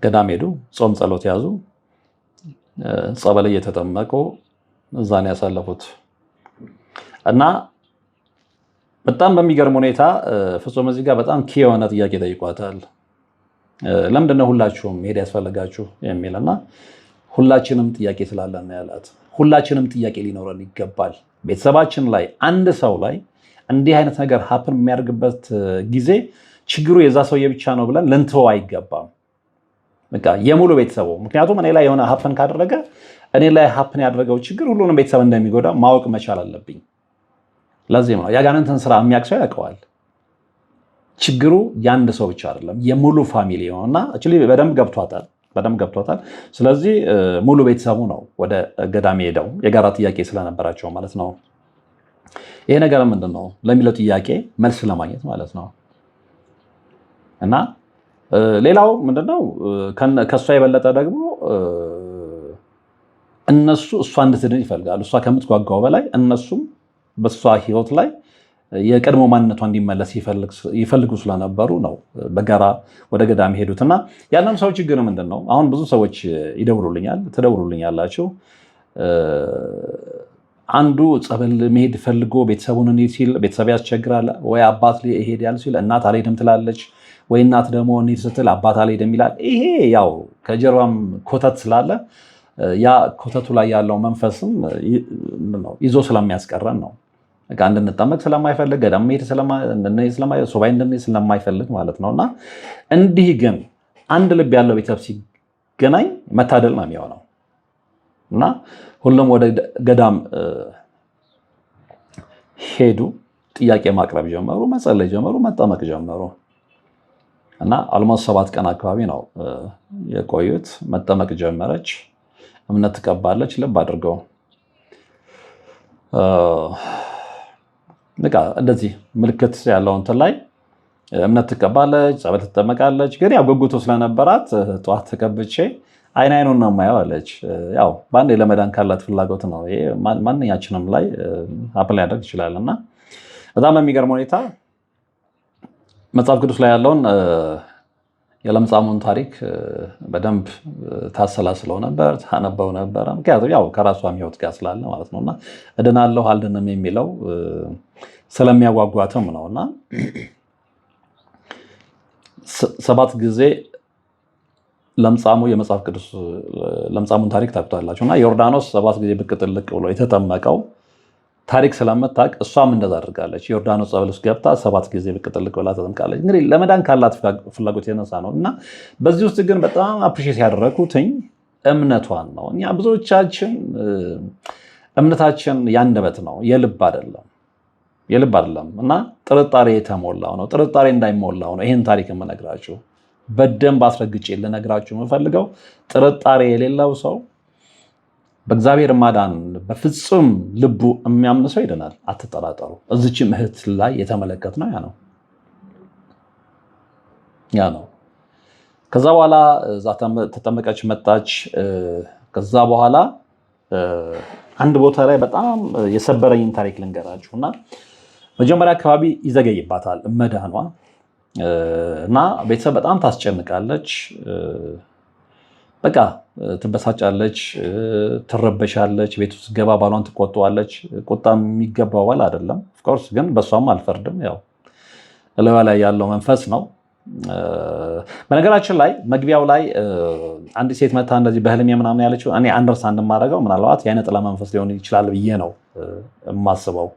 ገዳም ሄዱ ጾም ጸሎት ያዙ ጸበል እየተጠመቁ እዛ ነው ያሳለፉት እና በጣም በሚገርም ሁኔታ ፍጹም እዚህ ጋር በጣም ኪ የሆነ ጥያቄ ጠይቋታል ለምንድነው ሁላችሁም ሄድ ያስፈልጋችሁ የሚልና ሁላችንም ጥያቄ ስላለን ያላት ሁላችንም ጥያቄ ሊኖረን ይገባል ቤተሰባችን ላይ አንድ ሰው ላይ እንዲህ አይነት ነገር ሀፕን የሚያደርግበት ጊዜ ችግሩ የዛ ሰውዬ ብቻ ነው ብለን ልንተው አይገባም በቃ የሙሉ ቤተሰቡ ምክንያቱም እኔ ላይ የሆነ ሀፕን ካደረገ እኔ ላይ ሀፕን ያደረገው ችግር ሁሉንም ቤተሰብ እንደሚጎዳ ማወቅ መቻል አለብኝ ለዚህም ነው የአጋንንትን ስራ የሚያውቅ ሰው ያውቀዋል። ችግሩ የአንድ ሰው ብቻ አይደለም፣ የሙሉ ፋሚሊ ነው እና በደንብ ገብቷታል። ስለዚህ ሙሉ ቤተሰቡ ነው ወደ ገዳም ሄደው የጋራ ጥያቄ ስለነበራቸው ማለት ነው። ይሄ ነገር ምንድን ነው ለሚለው ጥያቄ መልስ ለማግኘት ማለት ነው። እና ሌላው ምንድነው ከእሷ የበለጠ ደግሞ እነሱ እሷ እንድትድን ይፈልጋሉ። እሷ ከምትጓጓው በላይ እነሱም በእሷ ህይወት ላይ የቀድሞ ማንነቷ እንዲመለስ ይፈልጉ ስለነበሩ ነው በጋራ ወደ ገዳም ሄዱት። እና ያንን ሰው ችግር ምንድን ነው? አሁን ብዙ ሰዎች ትደውሉልኛላችሁ። አንዱ ጸበል መሄድ ፈልጎ ቤተሰቡን እንሂድ ሲል ቤተሰብ ያስቸግራል፣ ወይ አባት ይሄዳል ሲል እናት አልሄድም ትላለች፣ ወይ እናት ደግሞ እንሂድ ስትል አባት አልሄድም ይላል። ይሄ ያው ከጀርባም ኮተት ስላለ ያ ኮተቱ ላይ ያለው መንፈስም ይዞ ስለሚያስቀረን ነው። እንድንጠመቅ ስለማይፈልግ ገዳም መሄድ ሱባኤ እንድንሄድ ስለማይፈልግ ማለት ነው። እና እንዲህ ግን አንድ ልብ ያለው ቤተሰብ ሲገናኝ መታደል ነው የሚሆነው። እና ሁሉም ወደ ገዳም ሄዱ፣ ጥያቄ ማቅረብ ጀመሩ፣ መጸለይ ጀመሩ፣ መጠመቅ ጀመሩ። እና አልሞስት 7 ቀን አካባቢ ነው የቆዩት። መጠመቅ ጀመረች፣ እምነት ትቀባለች። ልብ አድርገው በቃ እንደዚህ ምልክት ያለው እንትን ላይ እምነት ትቀባለች፣ ጸበል ትጠመቃለች። ግን ያው ጉጉቱ ስለነበራት ጠዋት ተቀብቼ አይኑን ነው የማየው አለች። ያው በአንዴ ለመዳን ካላት ፍላጎት ነው። ይሄ ማንኛችንም ላይ አፕላይ ያደርግ ይችላል። እና በጣም በሚገርም ሁኔታ መጽሐፍ ቅዱስ ላይ ያለውን የለምጻሙን ታሪክ በደንብ ታሰላስለው ነበር፣ ታነበው ነበረ። ምክንያቱም ያው ከራሷም ህይወት ጋር ስላለ ማለት ነውና እድናለሁ አልድንም የሚለው ስለሚያጓጓትም ነውና 7 ጊዜ ለምጻሙ የመጽሐፍ ቅዱስ ለምጻሙን ታሪክ ታውቁታላችሁ። እና ዮርዳኖስ 7 ጊዜ ብቅ ጥልቅ ብሎ የተጠመቀው ታሪክ ስለምታውቅ እሷም እንደዛ አድርጋለች። ዮርዳኖስ ጸበል ውስጥ ገብታ 7 ጊዜ ብቅ ጥልቅ ብላ ተጠምቃለች። እንግዲህ ለመዳን ካላት ፍላጎት የነሳ ነው። እና በዚህ ውስጥ ግን በጣም አፕሪሼት ያደረኩትኝ እምነቷን ነው። እኛ ብዙዎቻችን እምነታችን ያንደበት ነው፣ የልብ አይደለም። እና ጥርጣሬ የተሞላው ነው። ጥርጣሬ እንዳይሞላው ነው ይህን ታሪክ የምነግራችሁ። በደንብ አስረግጬ ልነግራችሁ የምፈልገው ጥርጣሬ የሌለው ሰው በእግዚአብሔር ማዳን በፍጹም ልቡ የሚያምን ሰው ይድናል። አትጠራጠሩ። እዚችም እህት ላይ የተመለከትነው ያ ነው። ከዛ በኋላ እዛ ተጠመቀች፣ መጣች። ከዛ በኋላ አንድ ቦታ ላይ በጣም የሰበረኝን ታሪክ ልንገራችሁ እና መጀመሪያ አካባቢ ይዘገይባታል መዳኗ እና ቤተሰብ በጣም ታስጨንቃለች። በቃ ትበሳጫለች፣ ትረበሻለች። ቤት ውስጥ ገባ ባሏን ትቆጣዋለች። ቁጣ የሚገባው ባል አይደለም ኦፍኮርስ፣ ግን በሷም አልፈርድም። ያው እለዋ ላይ ያለው መንፈስ ነው። በነገራችን ላይ መግቢያው ላይ አንዲት ሴት መታ እንደዚህ በህልሜ ምናምን ያለችው እኔ አንደርስታንድ የማደርገው ምናልባት የዓይነ ጥላ መንፈስ ሊሆን ይችላል ብዬ ነው የማስበው።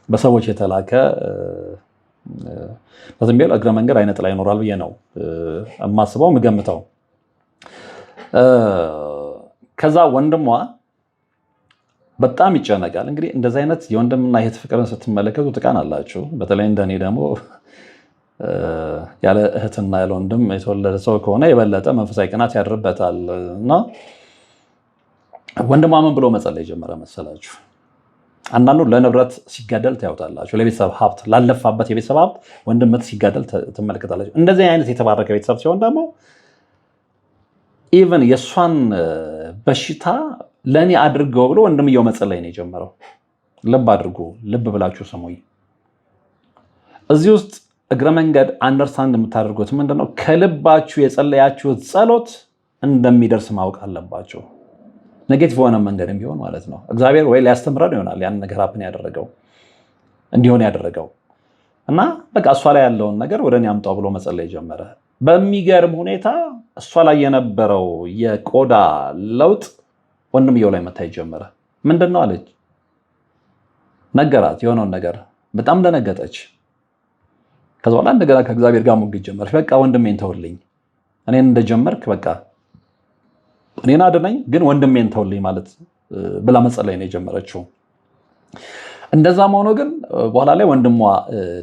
በሰዎች የተላከ በዝም ብሎ እግረ መንገድ ዓይነ ጥላ ይኖራል ብዬ ነው የማስበው የምገምተው። ከዛ ወንድሟ በጣም ይጨነቃል። እንግዲህ እንደዚህ አይነት የወንድምና የእህት ፍቅርን ስትመለከቱ ጥቃን አላችሁ። በተለይ እንደኔ ደግሞ ያለ እህትና ያለ ወንድም የተወለደ ሰው ከሆነ የበለጠ መንፈሳዊ ቅናት ያድርበታል። እና ወንድሟ ምን ብሎ መጸለይ ጀመረ መሰላችሁ? አንዳንዱ ለንብረት ሲጋደል ታዩታላችሁ። ለቤተሰብ ሀብት፣ ላለፋበት የቤተሰብ ሀብት ወንድምት ሲጋደል ትመለከታላችሁ። እንደዚህ አይነት የተባረከ ቤተሰብ ሲሆን ደግሞ ኢቨን የእሷን በሽታ ለእኔ አድርገው ብሎ ወንድምየው መጸለይ ነው የጀመረው። ልብ አድርጉ፣ ልብ ብላችሁ ስሙኝ። እዚህ ውስጥ እግረ መንገድ አንደርስታንድ የምታደርጉት ምንድነው? ከልባችሁ የጸለያችሁት ጸሎት እንደሚደርስ ማወቅ አለባችሁ። ኔጌቲቭ የሆነ መንገድ ቢሆን ማለት ነው። እግዚአብሔር ወይ ሊያስተምረን ይሆናል ያን ነገር ሀፕን እንዲሆን ያደረገው እና በቃ እሷ ላይ ያለውን ነገር ወደ እኔ አምጣው ብሎ መጸለይ ጀመረ። በሚገርም ሁኔታ እሷ ላይ የነበረው የቆዳ ለውጥ ወንድምየው ላይ መታየት ጀመረ። ምንድን ነው አለች፣ ነገራት የሆነውን ነገር። በጣም ደነገጠች። ከዛ በኋላ እንደገና ከእግዚአብሔር ጋር ሙግት ጀመረች። በቃ ወንድሜን ተውልኝ፣ እኔን እንደጀመርክ በቃ እኔን አድነኝ፣ ግን ወንድሜን ተውልኝ ማለት ብላ መጸለይ ነው የጀመረችው። እንደዛም ሆኖ ግን በኋላ ላይ ወንድሟ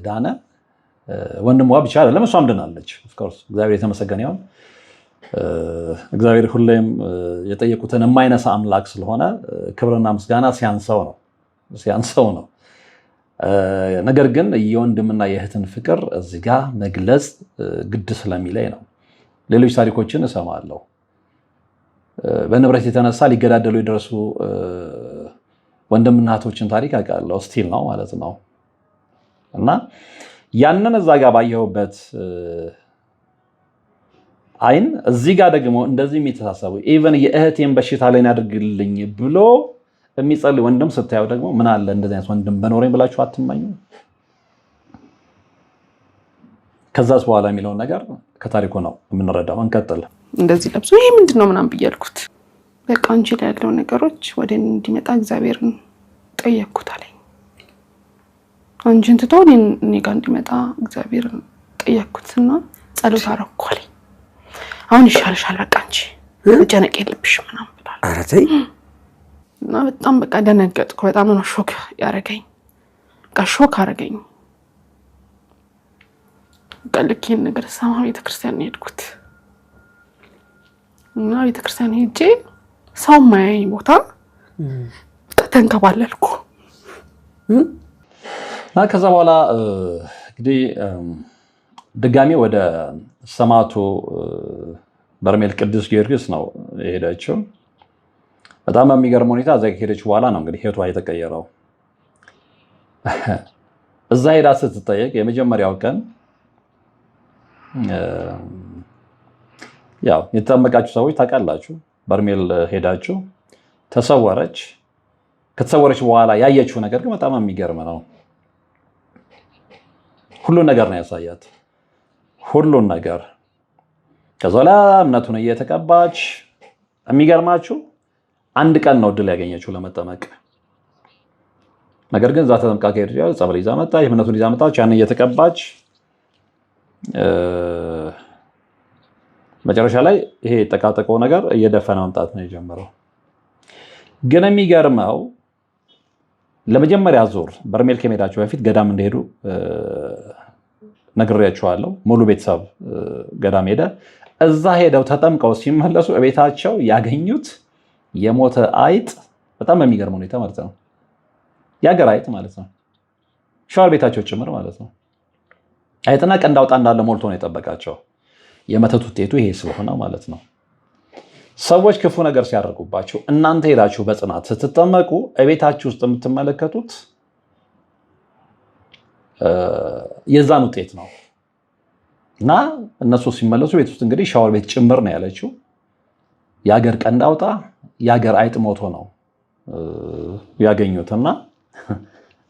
ዳነ። ወንድሟ ብቻ አይደለም እሷም ድናለች። ኦፍ ኮርስ እግዚአብሔር የተመሰገነ ይሁን። እግዚአብሔር ሁሌም የጠየቁትን የማይነሳ አምላክ ስለሆነ ክብርና ምስጋና ሲያንሰው ነው። ነገር ግን የወንድምና የእህትን ፍቅር እዚህ ጋር መግለጽ ግድ ስለሚለኝ ነው። ሌሎች ታሪኮችን እሰማለሁ። በንብረት የተነሳ ሊገዳደሉ የደረሱ ወንድምና እህቶችን ታሪክ አውቃለሁ። ስቲል ነው ማለት ነው። እና ያንን እዛ ጋር ባየሁበት አይን እዚህ ጋር ደግሞ እንደዚህ የሚተሳሰቡ ኢቨን የእህቴን በሽታ ላይ ያድርግልኝ ብሎ የሚጸልይ ወንድም ስታየው ደግሞ ምን አለ እንደዚህ አይነት ወንድም በኖረኝ ብላችሁ አትመኙ? ከዛስ በኋላ የሚለውን ነገር ከታሪኩ ነው የምንረዳው። እንቀጥል። እንደዚህ ለብሶ ይሄ ምንድነው ምናምን ብያልኩት፣ በቃ አንቺ ላይ ያለው ነገሮች ወደ እኔ እንዲመጣ እግዚአብሔርን ጠየቅኩት አለኝ። አንቺን ትቶ እኔ ጋር እንዲመጣ እግዚአብሔርን ጠየቅኩትና ጸሎት አደረኩ አለኝ። አሁን ይሻልሻል፣ በቃ አንቺ መጨነቅ የለብሽም ምናምን ብሏል። ኧረ ተይ። እና በጣም በቃ ደነገጥኩ። በጣም ነው ሾክ ያደረገኝ። በቃ ሾክ አደረገኝ። በቃ ልክ ይሄን ነገር ሰማ ቤተክርስቲያን ሄድኩት እና ቤተክርስቲያን ሄጄ ሰው ማያየኝ ቦታ ተንከባለልኩ። እና ከዛ በኋላ እንግዲህ ድጋሚ ወደ ሰማዕቱ በርሜል ቅዱስ ጊዮርጊስ ነው የሄደችው። በጣም በሚገርም ሁኔታ እዛ ከሄደች በኋላ ነው እንግዲህ ህይወቷ የተቀየረው። እዛ ሄዳ ስትጠየቅ የመጀመሪያው ቀን ያው የተጠመቃችሁ ሰዎች ታውቃላችሁ፣ በርሜል ሄዳችሁ ተሰወረች። ከተሰወረች በኋላ ያየችው ነገር ግን በጣም የሚገርም ነው። ሁሉን ነገር ነው ያሳያት፣ ሁሉን ነገር። ከዛ በኋላ እምነቱን እየተቀባች የሚገርማችሁ አንድ ቀን ነው እድል ያገኘችው ለመጠመቅ። ነገር ግን እዛ ተጠምቃ ከሄደች ጸበል ይዛ መጣች፣ እምነቱን ይዛ መጣች። ያን እየተቀባች መጨረሻ ላይ ይሄ የጠቃጠቀው ነገር እየደፈነ መምጣት ነው የጀመረው። ግን የሚገርመው ለመጀመሪያ ዙር በርሜል ከመሄዳቸው በፊት ገዳም እንደሄዱ ነግሬያቸዋለሁ። ሙሉ ቤተሰብ ገዳም ሄደ። እዛ ሄደው ተጠምቀው ሲመለሱ ቤታቸው ያገኙት የሞተ አይጥ፣ በጣም በሚገርም ሁኔታ ማለት ነው። የሀገር አይጥ ማለት ነው። ሻወር ቤታቸው ጭምር ማለት ነው። አይጥና ቀንድ አውጣ እንዳለ ሞልቶ ነው የጠበቃቸው። የመተት ውጤቱ ይሄ ስለሆነ ማለት ነው። ሰዎች ክፉ ነገር ሲያደርጉባችሁ እናንተ ሄዳችሁ በጽናት ስትጠመቁ እቤታችሁ ውስጥ የምትመለከቱት የዛን ውጤት ነው። እና እነሱ ሲመለሱ ቤት ውስጥ እንግዲህ ሻወር ቤት ጭምር ነው ያለችው። የሀገር ቀንድ አውጣ የሀገር አይጥ ሞቶ ነው ያገኙትና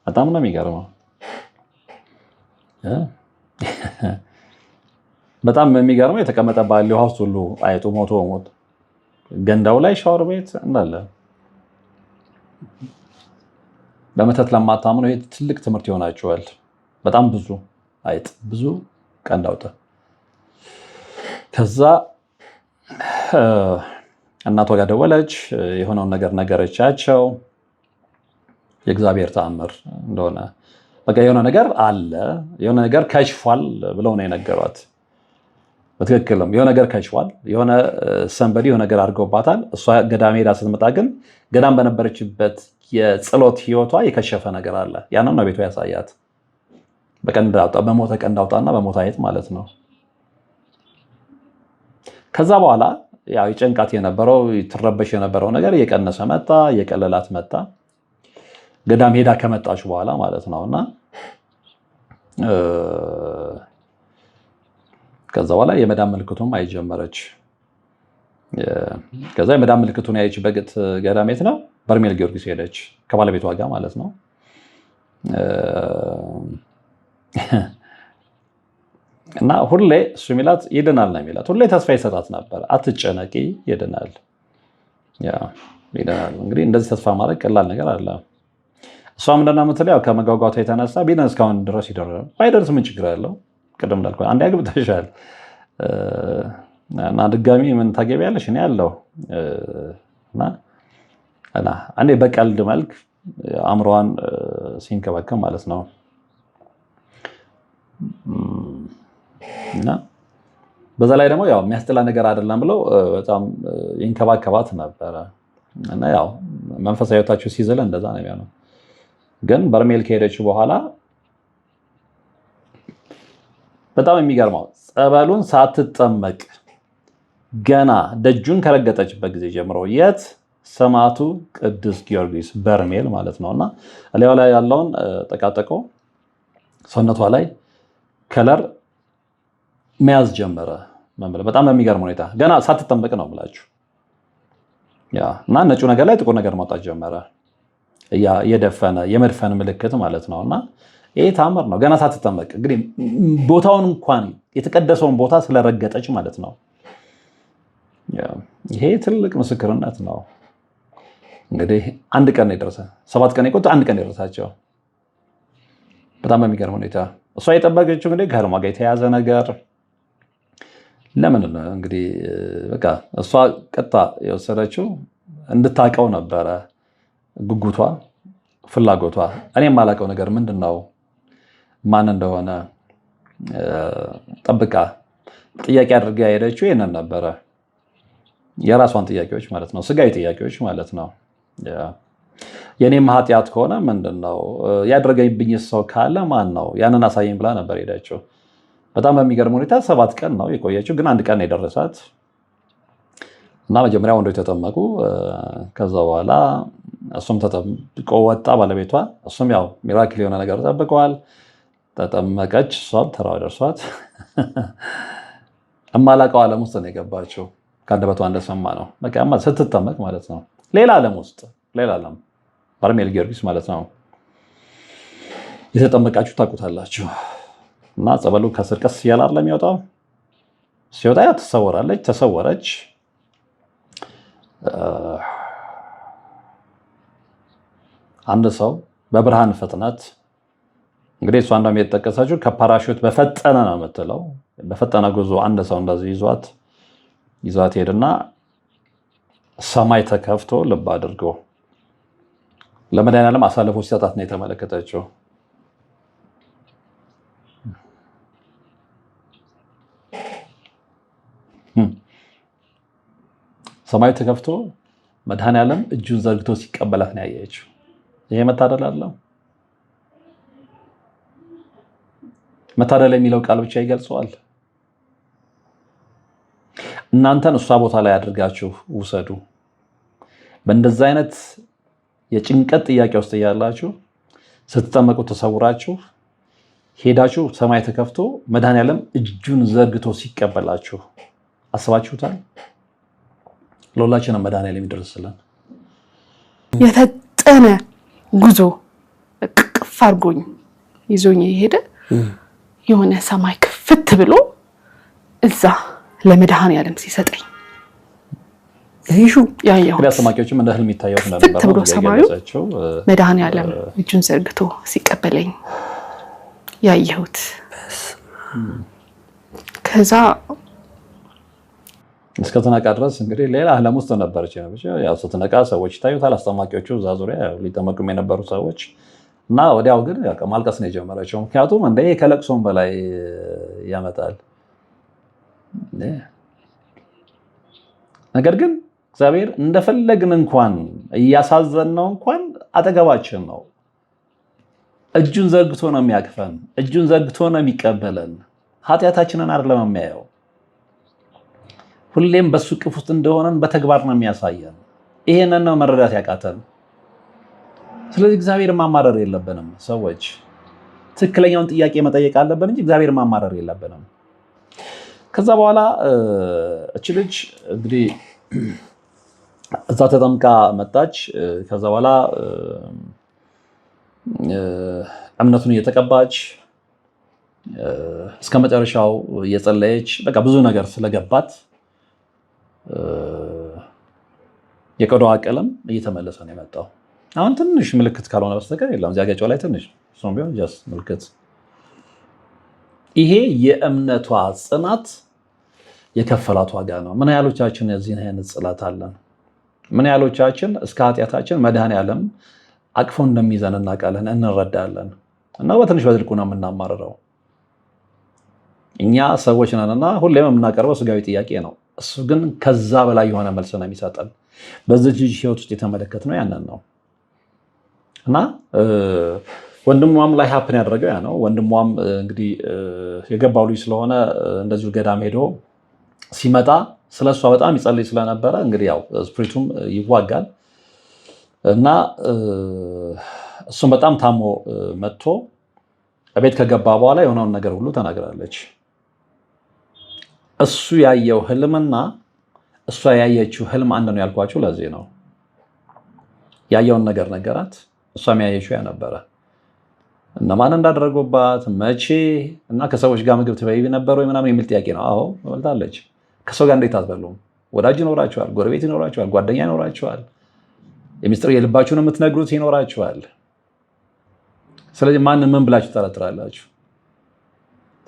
በጣም ነው የሚገርመው። በጣም የሚገርመው የተቀመጠ ባለ ውሃ ውስጥ ሁሉ አይጡ ሞቶ ገንዳው ላይ ሻወር ቤት እንዳለ። በመተት ለማታምነው ይሄ ትልቅ ትምህርት ይሆናችኋል። በጣም ብዙ አይጥ ብዙ ቀንድ አውጣ። ከዛ እናቷ ጋር ደወለች፣ የሆነውን ነገር ነገረቻቸው። የእግዚአብሔር ተአምር እንደሆነ በቃ የሆነ ነገር አለ፣ የሆነ ነገር ከሽፏል ብለው ነው የነገሯት። በትክክልም የሆነ ነገር ከሽፏል፣ የሆነ ሰንበዲ የሆነ ነገር አድርገውባታል። እሷ ገዳም ሄዳ ስትመጣ ግን ገዳም በነበረችበት የጸሎት ህይወቷ የከሸፈ ነገር አለ። ያንን ነው ቤቷ ያሳያት። በቀንድ አውጣ በሞተ ቀንድ አውጣና በሞተ አይጥ ማለት ነው። ከዛ በኋላ ያው የጨንቃት የነበረው ትረበሽ የነበረው ነገር እየቀነሰ መጣ፣ እየቀለላት መጣ። ገዳም ሄዳ ከመጣች በኋላ ማለት ነውና ከዛ በኋላ የመዳን ምልክቱም አይጀመረች። ከዛ የመዳን ምልክቱን ያየችበት ገዳም የት ነው? በርሜል ጊዮርጊስ ሄደች ከባለቤቷ ጋር ማለት ነው። እና ሁሌ እሱ የሚላት ይድናል ነው የሚላት። ሁሌ ተስፋ ይሰጣት ነበር። አትጨነቂ፣ ይድናል፣ ይድናል። እንግዲህ እንደዚህ ተስፋ ማድረግ ቀላል ነገር አለ። እሷ ምንድን ነው የምትለው? ከመጓጓቷ የተነሳ ቢያንስ እስካሁን ድረስ ይደርሳል። ባይደርስ ምን ችግር አለው? ቅድም እንዳልኩህ አንዴ አግብተሻል እና ድጋሚ ምን ታገቢያለሽ? እኔ ያለው እና አንዴ በቀልድ መልክ አእምሮዋን ሲንከባከብ ማለት ነው። እና በዛ ላይ ደግሞ ያው የሚያስጠላ ነገር አይደለም ብለው በጣም ይንከባከባት ነበረ። እና ያው መንፈሳዊ ሕይወታቸው ሲዝል እንደዛ ነው የሚሆነው። ግን በርሜል ከሄደች በኋላ በጣም የሚገርመው ጸበሉን ሳትጠመቅ ገና ደጁን ከረገጠችበት ጊዜ ጀምሮ የት ሰማዕቱ ቅዱስ ጊዮርጊስ በርሜል ማለት ነው። እና እላዩ ላይ ያለውን ጠቃጠቆ ሰውነቷ ላይ ከለር መያዝ ጀመረ። በጣም በሚገርም ሁኔታ ገና ሳትጠመቅ ነው የምላችሁ። እና ነጩ ነገር ላይ ጥቁር ነገር ማውጣት ጀመረ። የደፈነ የመድፈን ምልክት ማለት ነው። እና ይሄ ታምር ነው። ገና ሳትጠመቅ እንግዲህ ቦታውን እንኳን የተቀደሰውን ቦታ ስለረገጠች ማለት ነው። ይሄ ትልቅ ምስክርነት ነው። እንግዲህ አንድ ቀን ነው የደረሰ 7 ቀን የቆጡ አንድ ቀን የደረሳቸው በጣም በሚገርም ሁኔታ እሷ የጠበቀችው እንግዲህ ከህልሟ ጋር የተያዘ ነገር ለምን እንግዲህ በቃ እሷ ቀጥታ የወሰደችው እንድታውቀው ነበረ ጉጉቷ፣ ፍላጎቷ። እኔ የማላውቀው ነገር ምንድን ነው ማን እንደሆነ ጠብቃ ጥያቄ አድርጋ የሄደችው ይሄንን ነበረ። የራሷን ጥያቄዎች ማለት ነው፣ ስጋዊ ጥያቄዎች ማለት ነው። የኔም ኃጢአት ከሆነ ምንድን ነው ያደረገብኝ ሰው ካለ ማን ነው ያንን አሳየኝ ብላ ነበር ሄደችው። በጣም በሚገርም ሁኔታ 7 ቀን ነው የቆየችው፣ ግን አንድ ቀን የደረሳት እና መጀመሪያ ወንዶች ተጠመቁ። ከዛ በኋላ እሱም ተጠምቆ ወጣ ባለቤቷ። እሱም ያው ሚራክል የሆነ ነገር ጠብቀዋል። ተጠመቀች፣ እሷም ተራዋ ደርሷት እማላውቀው ዓለም ውስጥ ነው የገባችው። ከአንደበቷ እንደሰማ ነው በቃ ስትጠመቅ ማለት ነው። ሌላ ዓለም ውስጥ ሌላ ዓለም በርሜል ጊዮርጊስ ማለት ነው። የተጠመቃችሁ ታውቁታላችሁ። እና ጸበሉ ከስር ቀስ እያለ አይደለም የሚወጣው። ሲወጣ ያ ተሰወረች። አንድ ሰው በብርሃን ፍጥነት እንግዲህ እሷ እንደውም የተጠቀሰችው ከፓራሹት በፈጠነ ነው የምትለው። በፈጠነ ጉዞ አንድ ሰው እንደዚህ ይዟት ሄድና ሰማይ ተከፍቶ ልብ አድርጎ ለመድኃኒዓለም አሳልፎ ሲሰጣት ነው የተመለከተችው። ሰማይ ተከፍቶ መድኃኒዓለም እጁን ዘርግቶ ሲቀበላት ነው ያየችው። ይሄ መታደል አለው። መታደል የሚለው ቃል ብቻ ይገልጸዋል። እናንተን እሷ ቦታ ላይ አድርጋችሁ ውሰዱ። በእንደዛ አይነት የጭንቀት ጥያቄ ውስጥ እያላችሁ ስትጠመቁ ተሰውራችሁ ሄዳችሁ ሰማይ ተከፍቶ መድኃኒዓለም እጁን ዘርግቶ ሲቀበላችሁ አስባችሁታል? ለሁላችንም መድኃኒዓለም ይደርስልን። የተጠነ ጉዞ ቅፍ አድርጎኝ ይዞኝ የሄደ የሆነ ሰማይ ክፍት ብሎ እዛ ለመድኃኒዓለም ሲሰጠኝ ይሹ ያየው አስተማቂዎችም እንደ ህልም ይታያው እንደነበረ ብሎ ሰማዩ መድኃኒዓለም እጁን ዘርግቶ ሲቀበለኝ ያየሁት። ከዛ እስከ ተነቃ ድረስ እንግዲህ ሌላ ዓለም ውስጥ ነበረች። ያው ስትነቃ ሰዎች ይታዩታል፣ አስተማቂዎቹ እዛ ዙሪያ ሊጠመቁም የነበሩ ሰዎች እና ወዲያው ግን ማልቀስ ነው የጀመረችው። ምክንያቱም እንደ ከለቅሶም በላይ ያመጣል። ነገር ግን እግዚአብሔር እንደፈለግን እንኳን እያሳዘንነው እንኳን አጠገባችን ነው። እጁን ዘርግቶ ነው የሚያቅፈን፣ እጁን ዘርግቶ ነው የሚቀበለን። ኃጢአታችንን አይደለም የሚያየው፣ ሁሌም በሱ ቅፍ ውስጥ እንደሆነን በተግባር ነው የሚያሳየን። ይሄንን ነው መረዳት ያቃተን። ስለዚህ እግዚአብሔር ማማረር የለብንም። ሰዎች ትክክለኛውን ጥያቄ መጠየቅ አለብን እንጂ እግዚአብሔር ማማረር የለብንም። ከዛ በኋላ እቺ ልጅ እንግዲህ እዛ ተጠምቃ መጣች። ከዛ በኋላ እምነቱን እየተቀባች እስከ መጨረሻው እየጸለየች በቃ ብዙ ነገር ስለገባት የቆዳዋ ቀለም እየተመለሰ ነው የመጣው። አሁን ትንሽ ምልክት ካልሆነ በስተቀር የለም እዚያ ገጯ ላይ ትንሽ እሱም ቢሆን ጀስት ምልክት። ይሄ የእምነቷ ጽናት የከፈላት ዋጋ ነው። ምን ያህሎቻችን የዚህን አይነት ጽናት አለን? ምን ያህሎቻችን እስከ ኃጢአታችን መድኃኒዓለም አቅፎ እንደሚይዘን እናውቃለን፣ እንረዳለን። እና በትንሽ በትልቁ ነው የምናማርረው። እኛ ሰዎች ነንና ሁሌም የምናቀርበው ስጋዊ ጥያቄ ነው። እሱ ግን ከዛ በላይ የሆነ መልስ ነው የሚሰጠን። በዚህ ልጅ ህይወት ውስጥ የተመለከትነው ያንን ነው። እና ወንድሟም ላይ ሀፕን ያደረገው ያ ነው። ወንድሟም እንግዲህ የገባው ልጅ ስለሆነ እንደዚሁ ገዳም ሄዶ ሲመጣ ስለሷ በጣም ይጸልይ ስለነበረ እንግዲህ ያው ስፕሪቱም ይዋጋል እና እሱም በጣም ታሞ መጥቶ ቤት ከገባ በኋላ የሆነውን ነገር ሁሉ ተናግራለች። እሱ ያየው ህልምና እሷ ያየችው ህልም አንድ ነው ያልኳችሁ ለዚህ ነው። ያየውን ነገር ነገራት፣ እሷም ያየችው ያ ነበረ። እነማን እንዳደረጉባት መቼ እና ከሰዎች ጋር ምግብ ትበይ ነበር ወይ ምናምን የሚል ጥያቄ ነው። አዎ በልታለች። ከሰው ጋር እንዴት አትበሉም? ወዳጅ ይኖራችኋል፣ ጎረቤት ይኖራችኋል፣ ጓደኛ ይኖራችኋል፣ የሚስጥር የልባችሁን የምትነግሩት ይኖራችኋል። ስለዚህ ማንን ምን ብላችሁ ትጠረጥራላችሁ?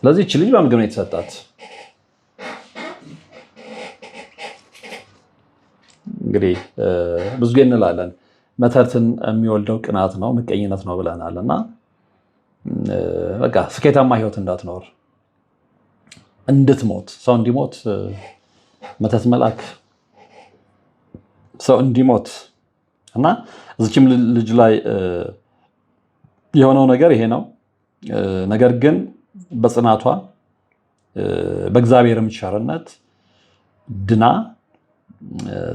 ስለዚህ እቺ ልጅ በምግብ ነው የተሰጣት። እንግዲህ ብዙ ጊዜ እንላለን መተትን የሚወልደው ቅናት ነው ምቀኝነት ነው ብለናል። እና በቃ ስኬታማ ህይወት እንዳትኖር እንድትሞት ሰው እንዲሞት መተት መልአክ ሰው እንዲሞት እና እዚችም ልጅ ላይ የሆነው ነገር ይሄ ነው። ነገር ግን በጽናቷ በእግዚአብሔርም ቸርነት ድና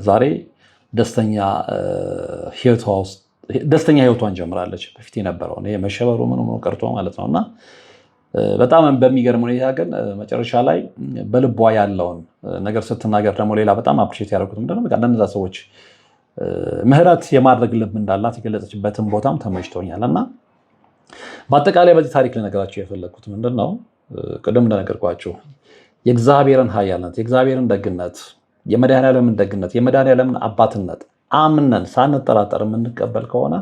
ዛሬ ደስተኛ ህይወቷን ጀምራለች። በፊት የነበረውን ይሄ መሸበሩ ምኑ ቀርቶ ማለት ነው። እና በጣም በሚገርም ሁኔታ ግን መጨረሻ ላይ በልቧ ያለውን ነገር ስትናገር ደግሞ ሌላ በጣም አፕሪሼት ያደረኩት ምንድነው በቃ እንደዛ ሰዎች ምህረት የማድረግ ልብ እንዳላት የገለጸችበትን ቦታም ተመችቶኛል። እና በአጠቃላይ በዚህ ታሪክ ልነግራችሁ የፈለግኩት ምንድን ነው ቅድም እንደነገርኳችሁ የእግዚአብሔርን ኃያልነት የእግዚአብሔርን ደግነት የመድኃኔዓለምን ደግነት የመድኃኔዓለምን አባትነት አምነን ሳንጠራጠር የምንቀበል ከሆነ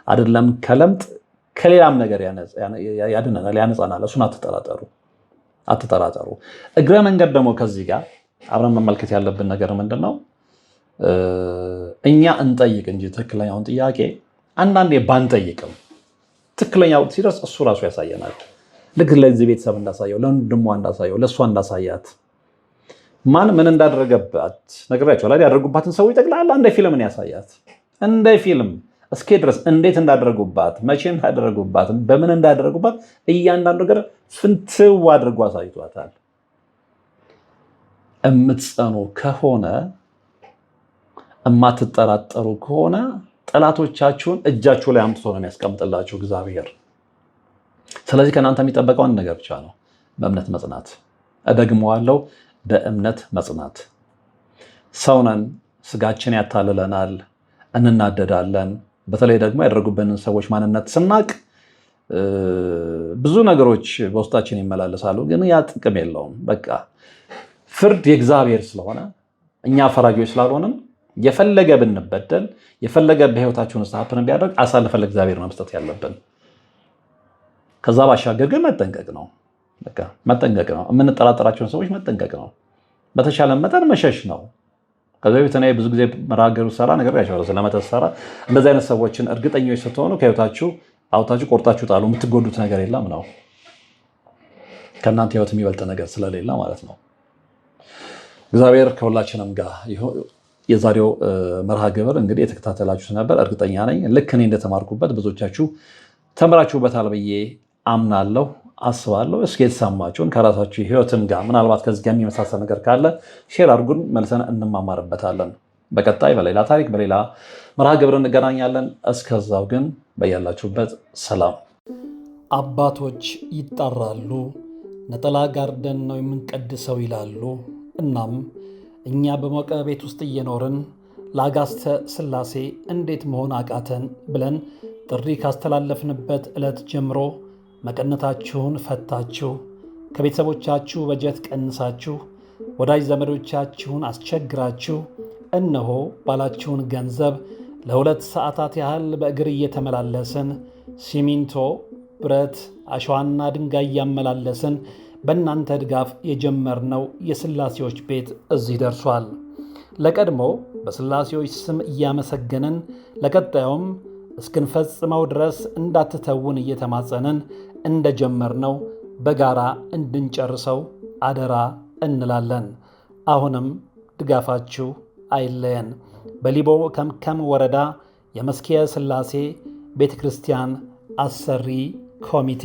አይደለም ከለምጥ ከሌላም ነገር ያድነናል፣ ያነጻናል። እሱን አትጠራጠሩ። እግረ መንገድ ደግሞ ከዚህ ጋር አብረን መመልከት ያለብን ነገር ምንድን ነው? እኛ እንጠይቅ እንጂ ትክክለኛውን ጥያቄ አንዳንዴ ባንጠይቅም ትክክለኛው ሲደርስ እሱ ራሱ ያሳየናል። ልክ ለዚህ ቤተሰብ እንዳሳየው፣ ለወንድሟ እንዳሳየው፣ ለእሷ እንዳሳያት ማን ምን እንዳደረገባት ነግሬያቸዋለሁ። ያደረጉባትን ሰዎች ጠቅላላ እንደ ፊልምን ያሳያት። እንደ ፊልም እስኪ ድረስ እንዴት እንዳደረጉባት፣ መቼ እንዳደረጉባት፣ በምን እንዳደረጉባት እያንዳንዱ ነገር ፍንትው አድርጎ አሳይቷታል። እምትጸኑ ከሆነ እማትጠራጠሩ ከሆነ ጠላቶቻችሁን እጃችሁ ላይ አምጥቶ ነው የሚያስቀምጥላችሁ እግዚአብሔር። ስለዚህ ከእናንተ የሚጠበቀው አንድ ነገር ብቻ ነው፣ በእምነት መጽናት። እደግመዋለሁ፣ በእምነት መጽናት። ሰውነን፣ ስጋችን ያታልለናል፣ እንናደዳለን። በተለይ ደግሞ ያደረጉብንን ሰዎች ማንነት ስናቅ ብዙ ነገሮች በውስጣችን ይመላለሳሉ፣ ግን ያ ጥቅም የለውም። በቃ ፍርድ የእግዚአብሔር ስለሆነ እኛ ፈራጆች ስላልሆንም የፈለገ ብንበደል የፈለገ በህይወታችን ውስጥ ሀፕን ቢያደርግ አሳልፈን ለእግዚአብሔር ነው መስጠት ያለብን። ከዛ ባሻገር ግን መጠንቀቅ ነው። በቃ መጠንቀቅ ነው። የምንጠራጠራቸውን ሰዎች መጠንቀቅ ነው። በተሻለ መጠን መሸሽ ነው። ከዚህ በፊት እኔ ብዙ ጊዜ መራገሩ ሰራ ነገር ያቻለ ስለመተት ሰራ እንደዚህ አይነት ሰዎችን እርግጠኞች ስትሆኑ ከህይወታችሁ አውጣችሁ ቆርጣችሁ ጣሉ። የምትጎዱት ነገር የለም ነው። ከእናንተ ህይወት የሚበልጥ ነገር ስለሌለ ማለት ነው። እግዚአብሔር ከሁላችንም ጋር የዛሬው መርሃ ግብር እንግዲህ የተከታተላችሁት ነበር። እርግጠኛ ነኝ ልክ እኔ እንደተማርኩበት ብዙዎቻችሁ ተምራችሁበታል ብዬ አምናለሁ፣ አስባለሁ። እስኪ የተሰማችሁን ከራሳችሁ ህይወትም ጋር ምናልባት ከዚህ ጋር የሚመሳሰል ነገር ካለ ሼር አድርጉን፣ መልሰን እንማማርበታለን። በቀጣይ በሌላ ታሪክ በሌላ መርሃ ግብር እንገናኛለን። እስከዛው ግን በያላችሁበት ሰላም። አባቶች ይጣራሉ፣ ነጠላ ጋርደን ነው የምንቀድሰው ይላሉ። እናም እኛ በሞቀ ቤት ውስጥ እየኖርን ለአጋስተ ሥላሴ እንዴት መሆን አቃተን ብለን ጥሪ ካስተላለፍንበት ዕለት ጀምሮ መቀነታችሁን ፈታችሁ፣ ከቤተሰቦቻችሁ በጀት ቀንሳችሁ፣ ወዳጅ ዘመዶቻችሁን አስቸግራችሁ እነሆ ባላችሁን ገንዘብ ለ2 ሰዓታት ያህል በእግር እየተመላለስን ሲሚንቶ፣ ብረት፣ አሸዋና ድንጋይ እያመላለስን በእናንተ ድጋፍ የጀመርነው የሥላሴዎች ቤት እዚህ ደርሷል። ለቀድሞ በሥላሴዎች ስም እያመሰገንን ለቀጣዩም እስክንፈጽመው ድረስ እንዳትተውን እየተማጸንን እንደጀመርነው በጋራ እንድንጨርሰው አደራ እንላለን። አሁንም ድጋፋችሁ አይለየን። በሊቦ ከምከም ወረዳ የመስኪየ ሥላሴ ቤተ ክርስቲያን አሰሪ ኮሚቴ